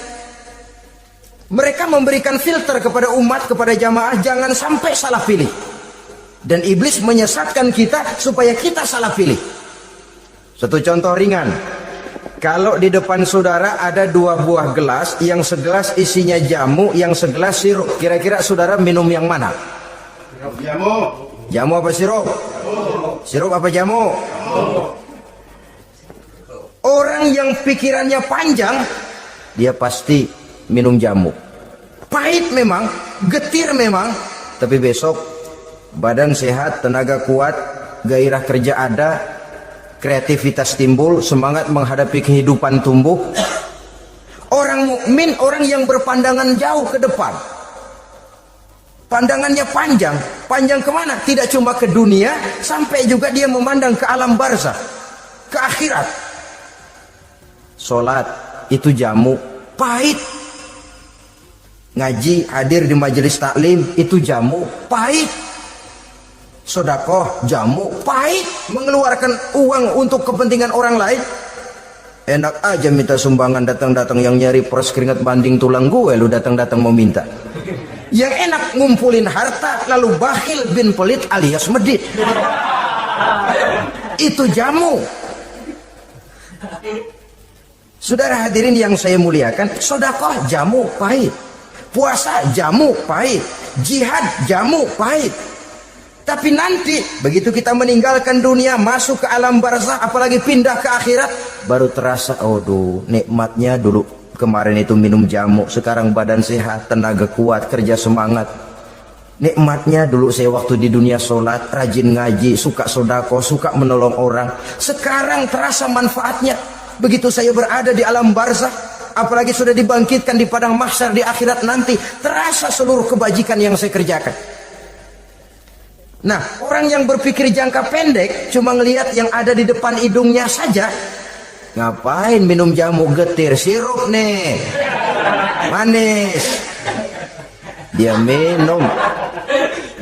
S2: Mereka memberikan filter kepada umat, kepada jamaah, jangan sampai salah pilih. Dan iblis menyesatkan kita supaya kita salah pilih. Satu contoh ringan. Kalau di depan saudara ada dua buah gelas, yang segelas isinya jamu, yang segelas sirup. Kira-kira saudara minum yang mana?
S1: Jamu.
S2: Jamu apa sirup? Sirup apa jamu? Orang yang pikirannya panjang, dia pasti minum jamu. Pahit memang, getir memang, tapi besok badan sehat, tenaga kuat, gairah kerja ada, kreativitas timbul, semangat menghadapi kehidupan tumbuh. Orang mukmin, orang yang berpandangan jauh ke depan. Pandangannya panjang. Panjang kemana? Tidak cuma ke dunia, sampai juga dia memandang ke alam barzakh, ke akhirat. Sholat itu jamu, pahit. Ngaji, hadir di majelis taklim itu jamu, pahit. Sedekah jamu, pahit. Mengeluarkan uang untuk kepentingan orang lain, enak aja minta sumbangan, datang-datang yang nyari pers keringat banding tulang gue, lu datang-datang mau minta. Yang enak ngumpulin harta lalu bakhil bin pelit alias medit. Itu jamu. Saudara hadirin yang saya muliakan, sedekah jamu pahit, puasa jamu pahit, jihad jamu pahit. Tapi nanti begitu kita meninggalkan dunia, masuk ke alam barzakh, apalagi pindah ke akhirat, baru terasa, aduh, nikmatnya dulu kemarin itu minum jamu, sekarang badan sehat, tenaga kuat, kerja semangat. Nikmatnya dulu saya waktu di dunia sholat, rajin ngaji, suka sedekah, suka menolong orang. Sekarang terasa manfaatnya.
S3: Begitu saya berada di alam barzakh, apalagi sudah dibangkitkan di padang mahsyar di akhirat nanti, terasa seluruh kebajikan yang saya kerjakan. Nah, orang yang berpikir jangka pendek cuma ngelihat yang ada di depan hidungnya saja. Ngapain minum jamu getir, sirup nih manis, dia minum,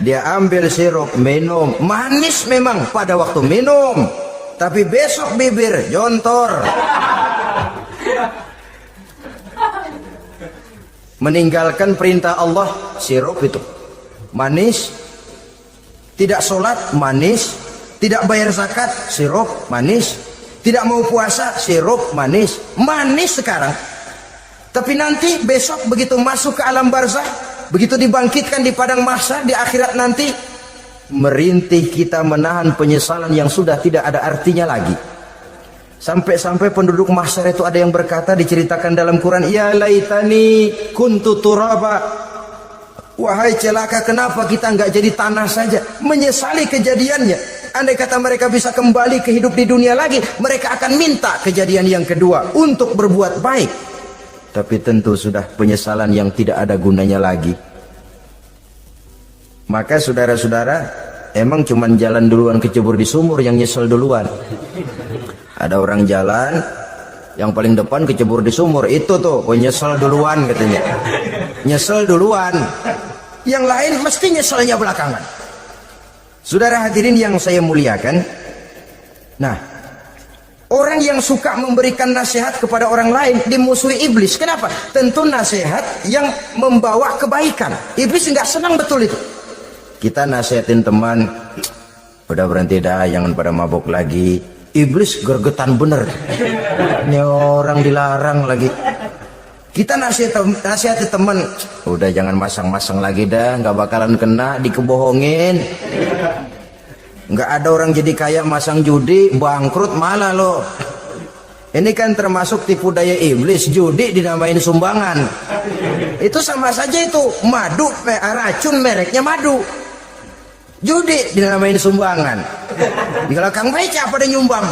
S3: dia ambil sirup minum, manis memang pada waktu minum, tapi besok bibir jontor. Meninggalkan perintah Allah, sirup itu manis. Tidak sholat, manis. Tidak bayar zakat, sirup, manis. Tidak mau puasa, sirup, manis. Manis sekarang. Tapi nanti besok begitu masuk ke alam barzakh, begitu dibangkitkan di padang mahsyar di akhirat nanti, merintih kita menahan penyesalan yang sudah tidak ada artinya lagi. Sampai-sampai penduduk mahsyar itu ada yang berkata, diceritakan dalam Quran, ya laitani kuntu turaba. Wahai celaka, kenapa kita nggak jadi tanah saja? Menyesali kejadiannya. Andai kata mereka bisa kembali ke hidup di dunia lagi, mereka akan minta kejadian yang kedua untuk berbuat baik. Tapi tentu sudah penyesalan yang tidak ada gunanya lagi. Maka saudara-saudara, emang cuman jalan duluan kecebur di sumur yang nyesel duluan. Ada orang jalan, yang paling depan kecebur di sumur, itu tuh, oh nyesel duluan katanya. Nyesel duluan. Yang lain mesti nyeselnya belakangan. Saudara hadirin yang saya muliakan, nah, orang yang suka memberikan nasihat kepada orang lain dimusuhi iblis. Kenapa? Tentu nasihat yang membawa kebaikan. Iblis nggak senang betul itu. Kita nasihatin teman, udah berhenti dah, jangan pada mabuk lagi. Iblis gergetan bener. Ini orang dilarang lagi. Kita nasihati teman, udah jangan masang-masang lagi dah, nggak bakalan kena, dikebohongin. Nggak ada orang jadi kaya masang judi, bangkrut malah loh. Ini kan termasuk tipu daya iblis, judi dinamain sumbangan. Itu sama saja itu, madu, racun mereknya madu. Judi dinamain sumbangan. Kalau Kang Beca pada nyumbang,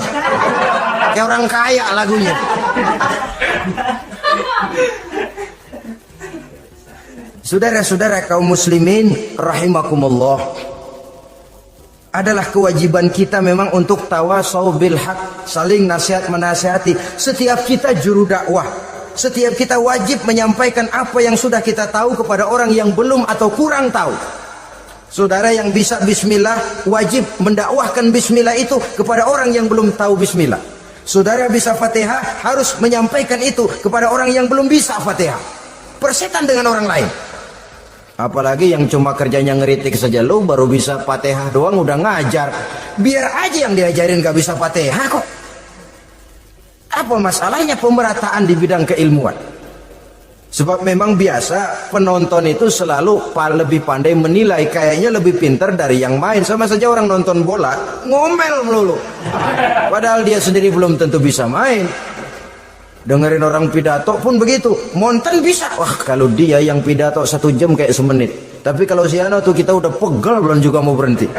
S3: kayak orang kaya lagunya. Saudara-saudara kaum muslimin rahimakumullah, adalah kewajiban kita memang untuk tawasau bil haq, saling nasihat menasihati. Setiap kita juru dakwah, setiap kita wajib menyampaikan apa yang sudah kita tahu kepada orang yang belum atau kurang tahu. Saudara yang bisa bismillah wajib mendakwahkan bismillah itu kepada orang yang belum tahu bismillah. Saudara bisa Fatihah harus menyampaikan itu kepada orang yang belum bisa Fatihah. Persetan dengan orang lain. Apalagi yang cuma kerjanya ngeritik saja, lo baru bisa Fatihah doang udah ngajar. Biar aja yang diajarin gak bisa Fatihah kok. Apa masalahnya pemerataan di bidang keilmuan? Sebab memang biasa penonton itu selalu lebih pandai menilai, kayaknya lebih pintar dari yang main. Sama saja orang nonton bola ngomel melulu, padahal dia sendiri belum tentu bisa main. Dengerin orang pidato pun begitu, monten bisa. Wah, kalau dia yang pidato 1 jam kayak semenit. Tapi kalau si Ano tuh kita udah pegel belum juga mau berhenti.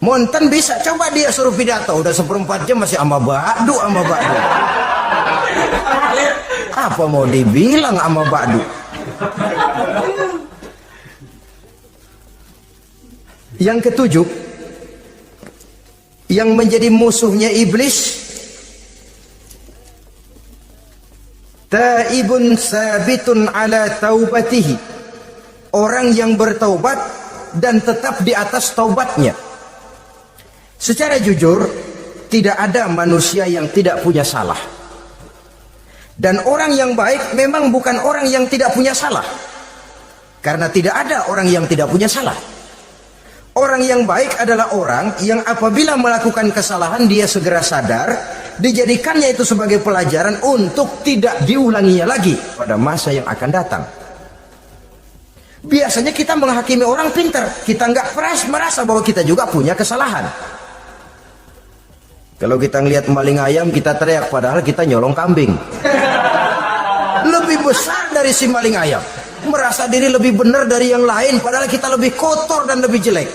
S3: Monten bisa, coba dia suruh pidato udah 1/4 jam masih ama badu. Apa mau dibilang ama badu? Yang ketujuh, yang menjadi musuhnya iblis, taibun sabitun ala taubatihi, orang yang bertaubat dan tetap di atas taubatnya. Secara jujur, tidak ada manusia yang tidak punya salah. Dan orang yang baik memang bukan orang yang tidak punya salah. Karena tidak ada orang yang tidak punya salah. Orang yang baik adalah orang yang apabila melakukan kesalahan dia segera sadar, dijadikannya itu sebagai pelajaran untuk tidak diulanginya lagi pada masa yang akan datang. Biasanya kita menghakimi orang pintar, kita nggak merasa bahwa kita juga punya kesalahan. Kalau kita ngelihat maling ayam kita teriak, padahal kita nyolong kambing. Lebih besar dari si maling ayam, merasa diri lebih benar dari yang lain, padahal kita lebih kotor dan lebih jelek.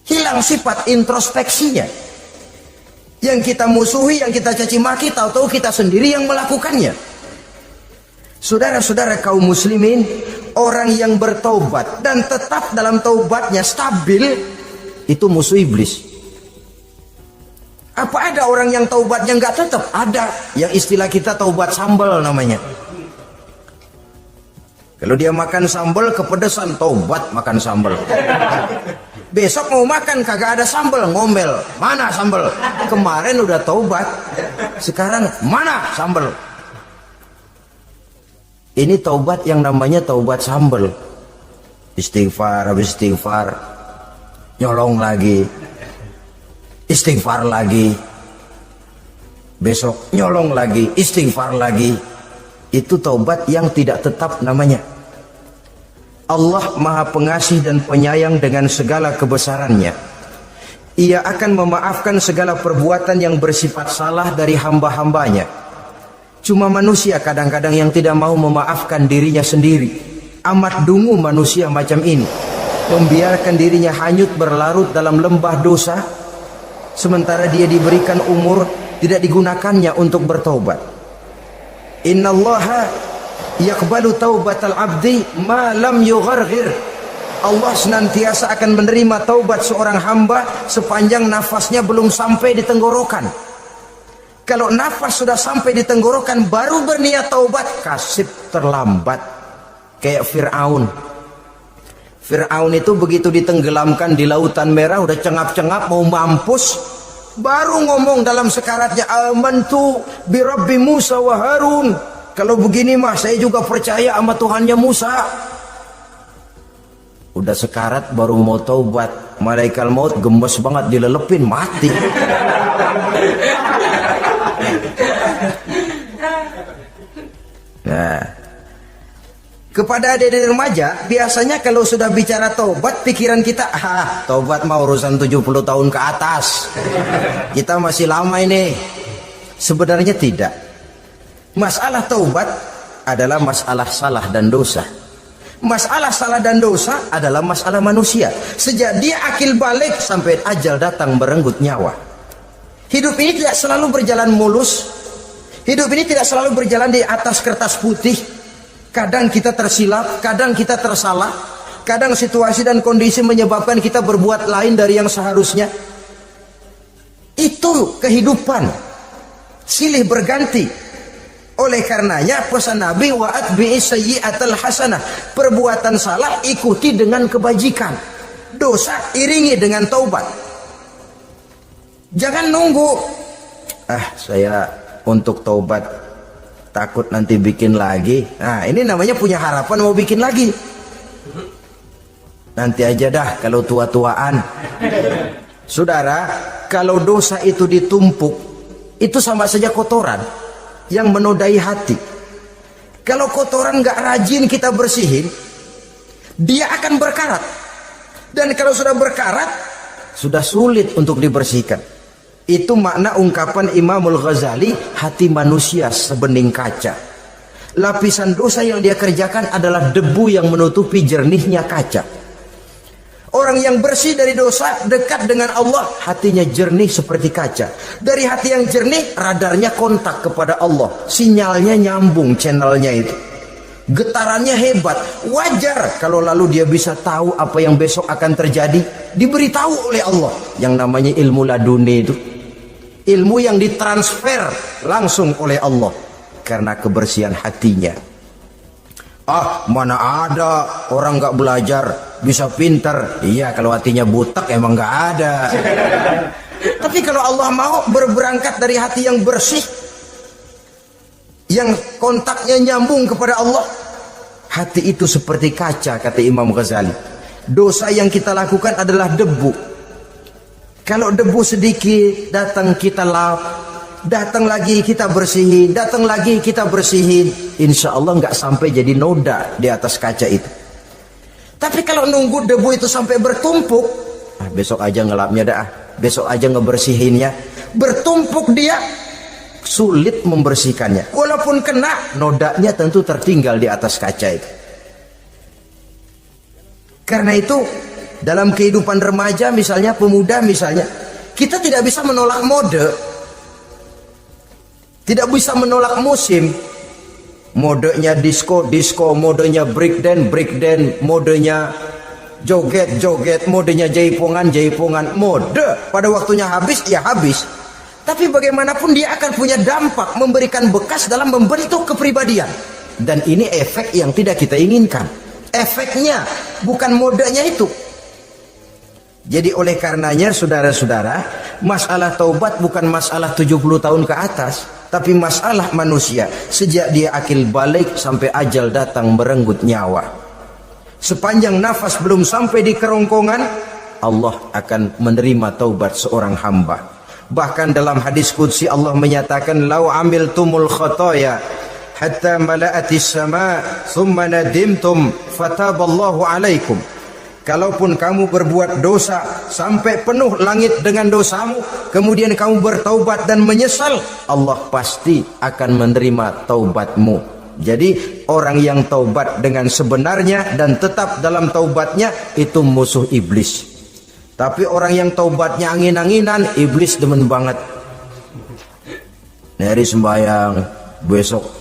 S3: Hilang sifat introspeksinya. Yang kita musuhi, yang kita caci maki, tahu-tahu kita sendiri yang melakukannya. Saudara-saudara kaum muslimin, orang yang bertaubat dan tetap dalam taubatnya stabil, itu musuh iblis. Apa ada orang yang taubatnya nggak tetap? Ada. Yang istilah kita taubat sambal namanya. Kalau dia makan sambal kepedesan, taubat makan sambal. Besok mau makan kagak ada sambal, ngomel. Mana sambal? Kemarin udah taubat, sekarang mana sambal? Ini taubat yang namanya taubat sambal. Istighfar, habis istighfar nyolong lagi, istighfar lagi, besok nyolong lagi, istighfar lagi. Itu taubat yang tidak tetap namanya. Allah Maha Pengasih dan Penyayang dengan segala kebesarannya. Ia akan memaafkan segala perbuatan yang bersifat salah dari hamba-hambanya. Cuma manusia kadang-kadang yang tidak mau memaafkan dirinya sendiri. Amat dungu manusia macam ini, membiarkan dirinya hanyut berlarut dalam lembah dosa, sementara dia diberikan umur tidak digunakannya untuk bertaubat. Innallaha yaqbalu taubatal abdi ma lam yugharghir. Allah senantiasa akan menerima taubat seorang hamba sepanjang nafasnya belum sampai di tenggorokan. Kalau nafas sudah sampai di tenggorokan baru berniat taubat, kasib terlambat. Kayak Fir'aun. Fir'aun itu begitu ditenggelamkan di lautan merah, udah cengap-cengap mau mampus, baru ngomong dalam sekaratnya, amantu bi Rabbi Musa wa Harun. Kalau begini mah saya juga percaya sama Tuhannya Musa. Udah sekarat baru mau taubat, malaikat maut gemes banget dilelepin, mati. Nah, kepada adik-adik remaja, biasanya kalau sudah bicara taubat, pikiran kita, taubat mah urusan 70 tahun ke atas. Kita masih lama ini. Sebenarnya tidak. Masalah taubat adalah masalah salah dan dosa. Masalah salah dan dosa adalah masalah manusia. Sejak dia akil balik sampai ajal datang merenggut nyawa. Hidup ini tidak selalu berjalan mulus. Hidup ini tidak selalu berjalan di atas kertas putih. Kadang kita tersilap, kadang kita tersalah. Kadang situasi dan kondisi menyebabkan kita berbuat lain dari yang seharusnya. Itu kehidupan. Silih berganti. Oleh karenanya pesan Nabi, wa atbi'i sayyi'atal hasanah. Perbuatan salah ikuti dengan kebajikan. Dosa iringi dengan taubat. Jangan nunggu. Saya untuk taubat takut nanti bikin lagi. Nah, ini namanya punya harapan mau bikin lagi. Nanti aja dah kalau tua-tuaan. Saudara, kalau dosa itu ditumpuk, itu sama saja kotoran yang menodai hati. Kalau kotoran gak rajin kita bersihin, dia akan berkarat. Dan kalau sudah berkarat, sudah sulit untuk dibersihkan. Itu makna ungkapan Imamul Ghazali, hati manusia sebening kaca. Lapisan dosa yang dia kerjakan adalah debu yang menutupi jernihnya kaca. Orang yang bersih dari dosa, dekat dengan Allah, hatinya jernih seperti kaca. Dari hati yang jernih, radarnya kontak kepada Allah. Sinyalnya nyambung channelnya itu. Getarannya hebat. Wajar kalau lalu dia bisa tahu apa yang besok akan terjadi. Diberitahu oleh Allah. Yang namanya ilmu laduni itu. Ilmu yang ditransfer langsung oleh Allah. Karena kebersihan hatinya. Mana ada orang gak belajar bisa pinter. Iya, kalau hatinya butek emang gak ada. Tapi kalau Allah mau berberangkat dari hati yang bersih, yang kontaknya nyambung kepada Allah, hati itu seperti kaca, kata Imam Ghazali. Dosa yang kita lakukan adalah debu. Kalau debu sedikit datang kita lap, datang lagi kita bersihin, datang lagi kita bersihin, insya Allah nggak sampai jadi noda di atas kaca itu. Tapi kalau nunggu debu itu sampai bertumpuk, besok aja ngelapnya dah, besok aja ngebersihinnya, bertumpuk dia, sulit membersihkannya. Walaupun kena, nodanya tentu tertinggal di atas kaca itu. Karena itu dalam kehidupan remaja misalnya, pemuda misalnya, kita tidak bisa menolak mode.
S2: Tidak bisa menolak musim. Modenya disco, modenya breakdance, modenya joget, modenya jaipongan, mode pada waktunya habis, ya habis. Tapi bagaimanapun dia akan punya dampak, memberikan bekas dalam membentuk kepribadian. Dan ini efek yang tidak kita inginkan. Efeknya, bukan modenya itu. Jadi oleh karenanya saudara-saudara, masalah taubat bukan masalah 70 tahun ke atas, tapi masalah manusia sejak dia akil balik sampai ajal datang merenggut nyawa. Sepanjang nafas belum sampai di kerongkongan, Allah akan menerima taubat seorang hamba. Bahkan dalam hadis qudsi Allah menyatakan, "Lau amiltumul khotoya hatta mala'atis sama thumma nadimtum fataballahu alaikum." Kalaupun kamu berbuat dosa sampai penuh langit dengan dosamu, kemudian kamu bertaubat dan menyesal, Allah pasti akan menerima taubatmu. Jadi orang yang taubat dengan sebenarnya dan tetap dalam taubatnya itu musuh iblis. Tapi orang yang taubatnya angin-anginan, iblis demen banget. Hari sembahyang, besok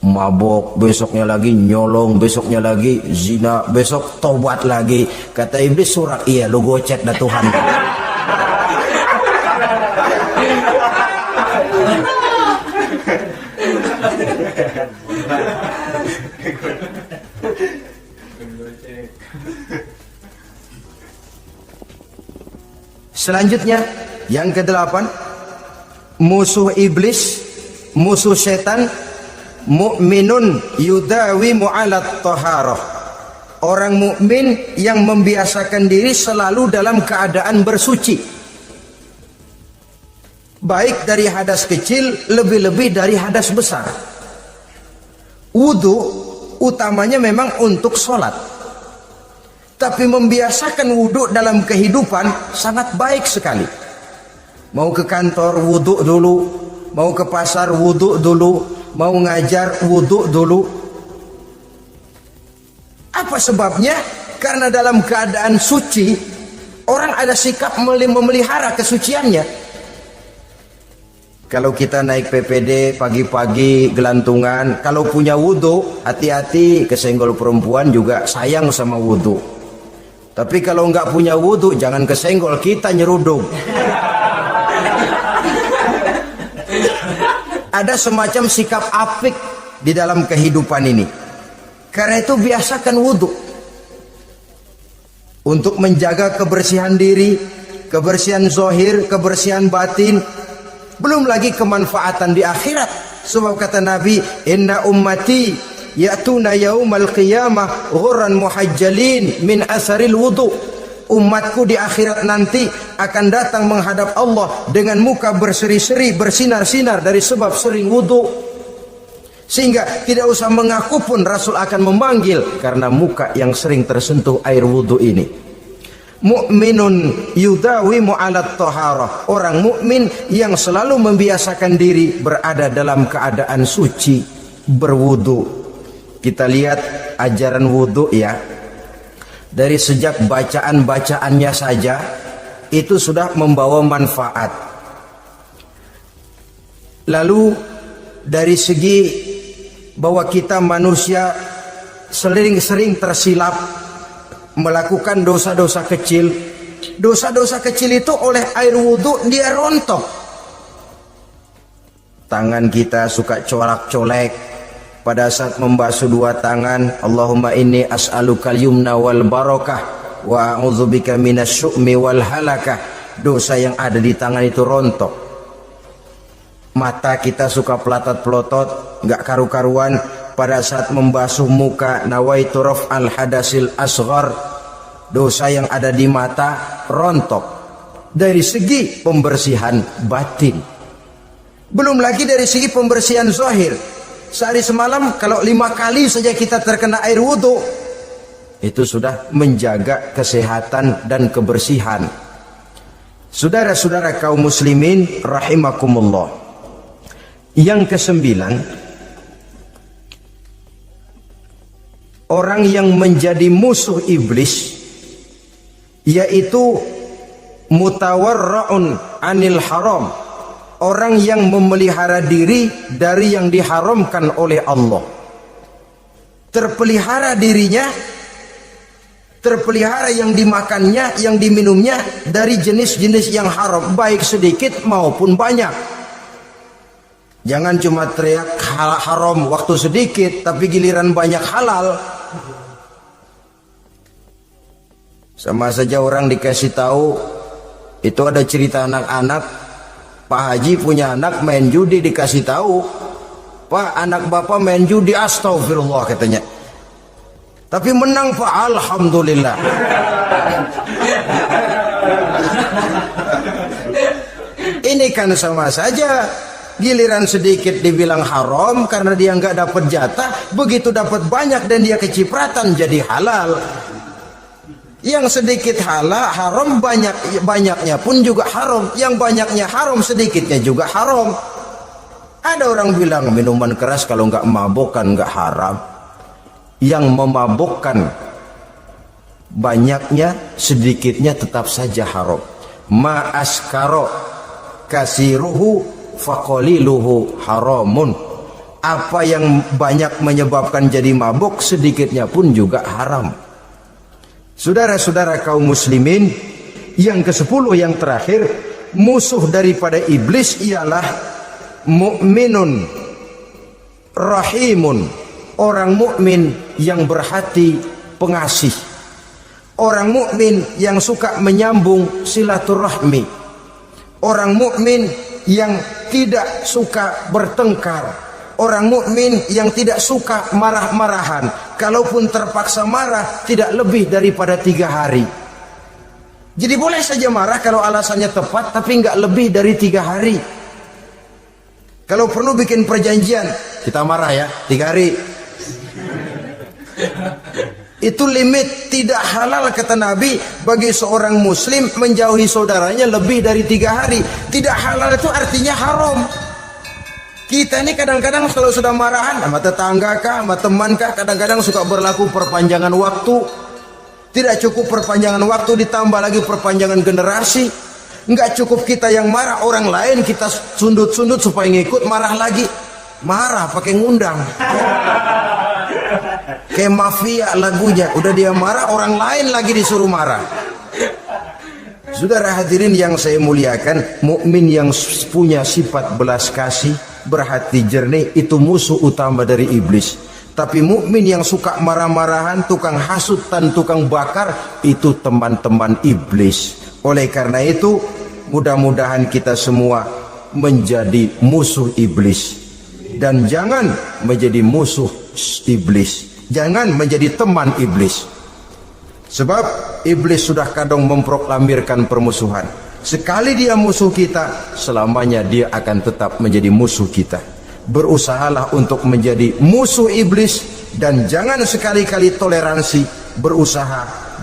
S2: mabok, besoknya lagi nyolong, besoknya lagi zina, besok taubat lagi. Kata iblis, surat, iya lu gocet dah Tuhan. Selanjutnya yang ke-8, musuh iblis, musuh setan, mu'minun yudawimu 'alat taharah. Orang mukmin yang membiasakan diri selalu dalam keadaan bersuci. Baik dari hadas kecil, lebih-lebih dari hadas besar. Wudu utamanya memang untuk sholat. Tapi membiasakan wudu dalam kehidupan sangat baik sekali. Mau ke kantor wudu dulu, mau ke pasar wudu dulu, mau ngajar wudu dulu. Apa sebabnya? Karena dalam keadaan suci, orang ada sikap memelihara kesuciannya. Kalau kita naik PPD pagi-pagi gelantungan, kalau punya wudu, hati-hati, kesenggol perempuan juga sayang sama wudu. Tapi kalau nggak punya wudu, jangan kesenggol, kita nyeruduk. Ada semacam sikap apik di dalam kehidupan ini. Karena itu biasakan wudu untuk menjaga kebersihan diri, kebersihan zahir, kebersihan batin, belum lagi kemanfaatan di akhirat. Sebab kata Nabi, "Inna ummati ya'tuna yaumal qiyamah ghurran muhajjalin min asaril wudu." Umatku di akhirat nanti akan datang menghadap Allah dengan muka berseri-seri, bersinar-sinar dari sebab sering wudu. Sehingga tidak usah mengaku pun Rasul akan memanggil karena muka yang sering tersentuh air wudu ini. Mu'minun yudawimu 'alat taharah. Orang mukmin yang selalu membiasakan diri berada dalam keadaan suci, berwudu. Kita lihat ajaran wudu ya. Dari sejak bacaan-bacaannya saja itu sudah membawa manfaat. Lalu dari segi bahwa kita manusia sering tersilap melakukan dosa-dosa kecil. Dosa-dosa kecil itu oleh air wudu dia rontok. Tangan kita suka colak-colek. Pada saat membasuh dua tangan, Allahumma inni as'alukal yumna wal barakah wa a'udzubika minasyu'mi wal halakah. Dosa yang ada di tangan itu rontok. Mata kita suka pelotot-pelotot, nggak karu-karuan. Pada saat membasuh muka, nawaitu raf'al hadasil asghar. Dosa yang ada di mata rontok. Dari segi pembersihan batin. Belum lagi dari segi pembersihan zahir. Sehari semalam kalau 5 kali saja kita terkena air wudu, itu sudah menjaga kesehatan dan kebersihan. Saudara-saudara kaum muslimin rahimakumullah. Yang ke-9, orang yang menjadi musuh iblis yaitu mutawarra'un anil haram. orang yang memelihara diri dari yang diharamkan oleh Allah. Terpelihara dirinya, terpelihara yang dimakannya, yang diminumnya dari jenis-jenis yang haram, baik sedikit maupun banyak. Jangan cuma teriak haram waktu sedikit, tapi giliran banyak halal. Sama saja orang dikasih tahu, itu ada cerita anak-anak, Pak Haji punya anak main judi, dikasih tahu, Pak, anak bapak main judi, astagfirullah katanya. Tapi menang Pak, alhamdulillah. Ini kan sama saja, giliran sedikit dibilang haram karena dia nggak dapat jatah, begitu dapat banyak dan dia kecipratan jadi halal. Yang sedikit halal haram, banyaknya pun juga haram. Yang banyaknya haram, sedikitnya juga haram. Ada orang bilang minuman keras kalau nggak mabok kan nggak haram. Yang memabukkan banyaknya, sedikitnya tetap saja haram. Ma askaro kasiruhu faqaliluhu haramun. Apa yang banyak menyebabkan jadi mabuk, sedikitnya pun juga haram. Saudara-saudara kaum muslimin, yang ke-10 yang terakhir, musuh daripada iblis ialah mukminun rahimun, orang mukmin yang berhati pengasih, orang mukmin yang suka menyambung silaturahmi, orang mukmin yang tidak suka bertengkar, orang mukmin yang tidak suka marah-marahan. Kalaupun terpaksa marah, tidak lebih daripada 3 hari. Jadi boleh saja marah kalau alasannya tepat, tapi nggak lebih dari 3 hari. Kalau perlu bikin perjanjian, kita marah ya 3 hari. Itu limit, tidak halal kata Nabi bagi seorang muslim menjauhi saudaranya lebih dari 3 hari. Tidak halal itu artinya haram. Kita ini kadang-kadang kalau sudah marahan sama tetangga kah, sama teman kah, kadang-kadang suka berlaku perpanjangan waktu. Tidak cukup perpanjangan waktu, ditambah lagi perpanjangan generasi. Enggak cukup kita yang marah, orang lain kita sundut-sundut supaya ngikut marah lagi. Marah pakai ngundang. Kayak mafia lagunya, udah dia marah, orang lain lagi disuruh marah. Saudara hadirin yang saya muliakan, mukmin yang punya sifat belas kasih, berhati jernih, itu musuh utama dari iblis. Tapi mukmin yang suka marah-marahan, tukang hasutan, tukang bakar, itu teman-teman iblis. Oleh karena itu, mudah-mudahan kita semua menjadi musuh iblis. Dan jangan menjadi musuh iblis. Jangan menjadi teman iblis. Sebab iblis sudah kadang memproklamirkan permusuhan. Sekali dia musuh kita, selamanya dia akan tetap menjadi musuh kita. Berusahalah untuk menjadi musuh iblis, dan jangan sekali-kali toleransi.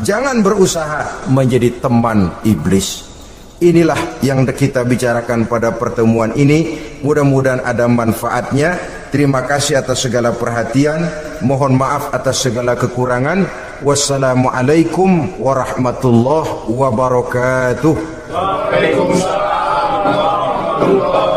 S2: Jangan berusaha menjadi teman iblis. Inilah yang kita bicarakan pada pertemuan ini. Mudah-mudahan ada manfaatnya. Terima kasih atas segala perhatian. Mohon maaf atas segala kekurangan. Wassalamualaikum warahmatullahi wabarakatuh. Waalaikumsalam warahmatullahi wabarakatuh.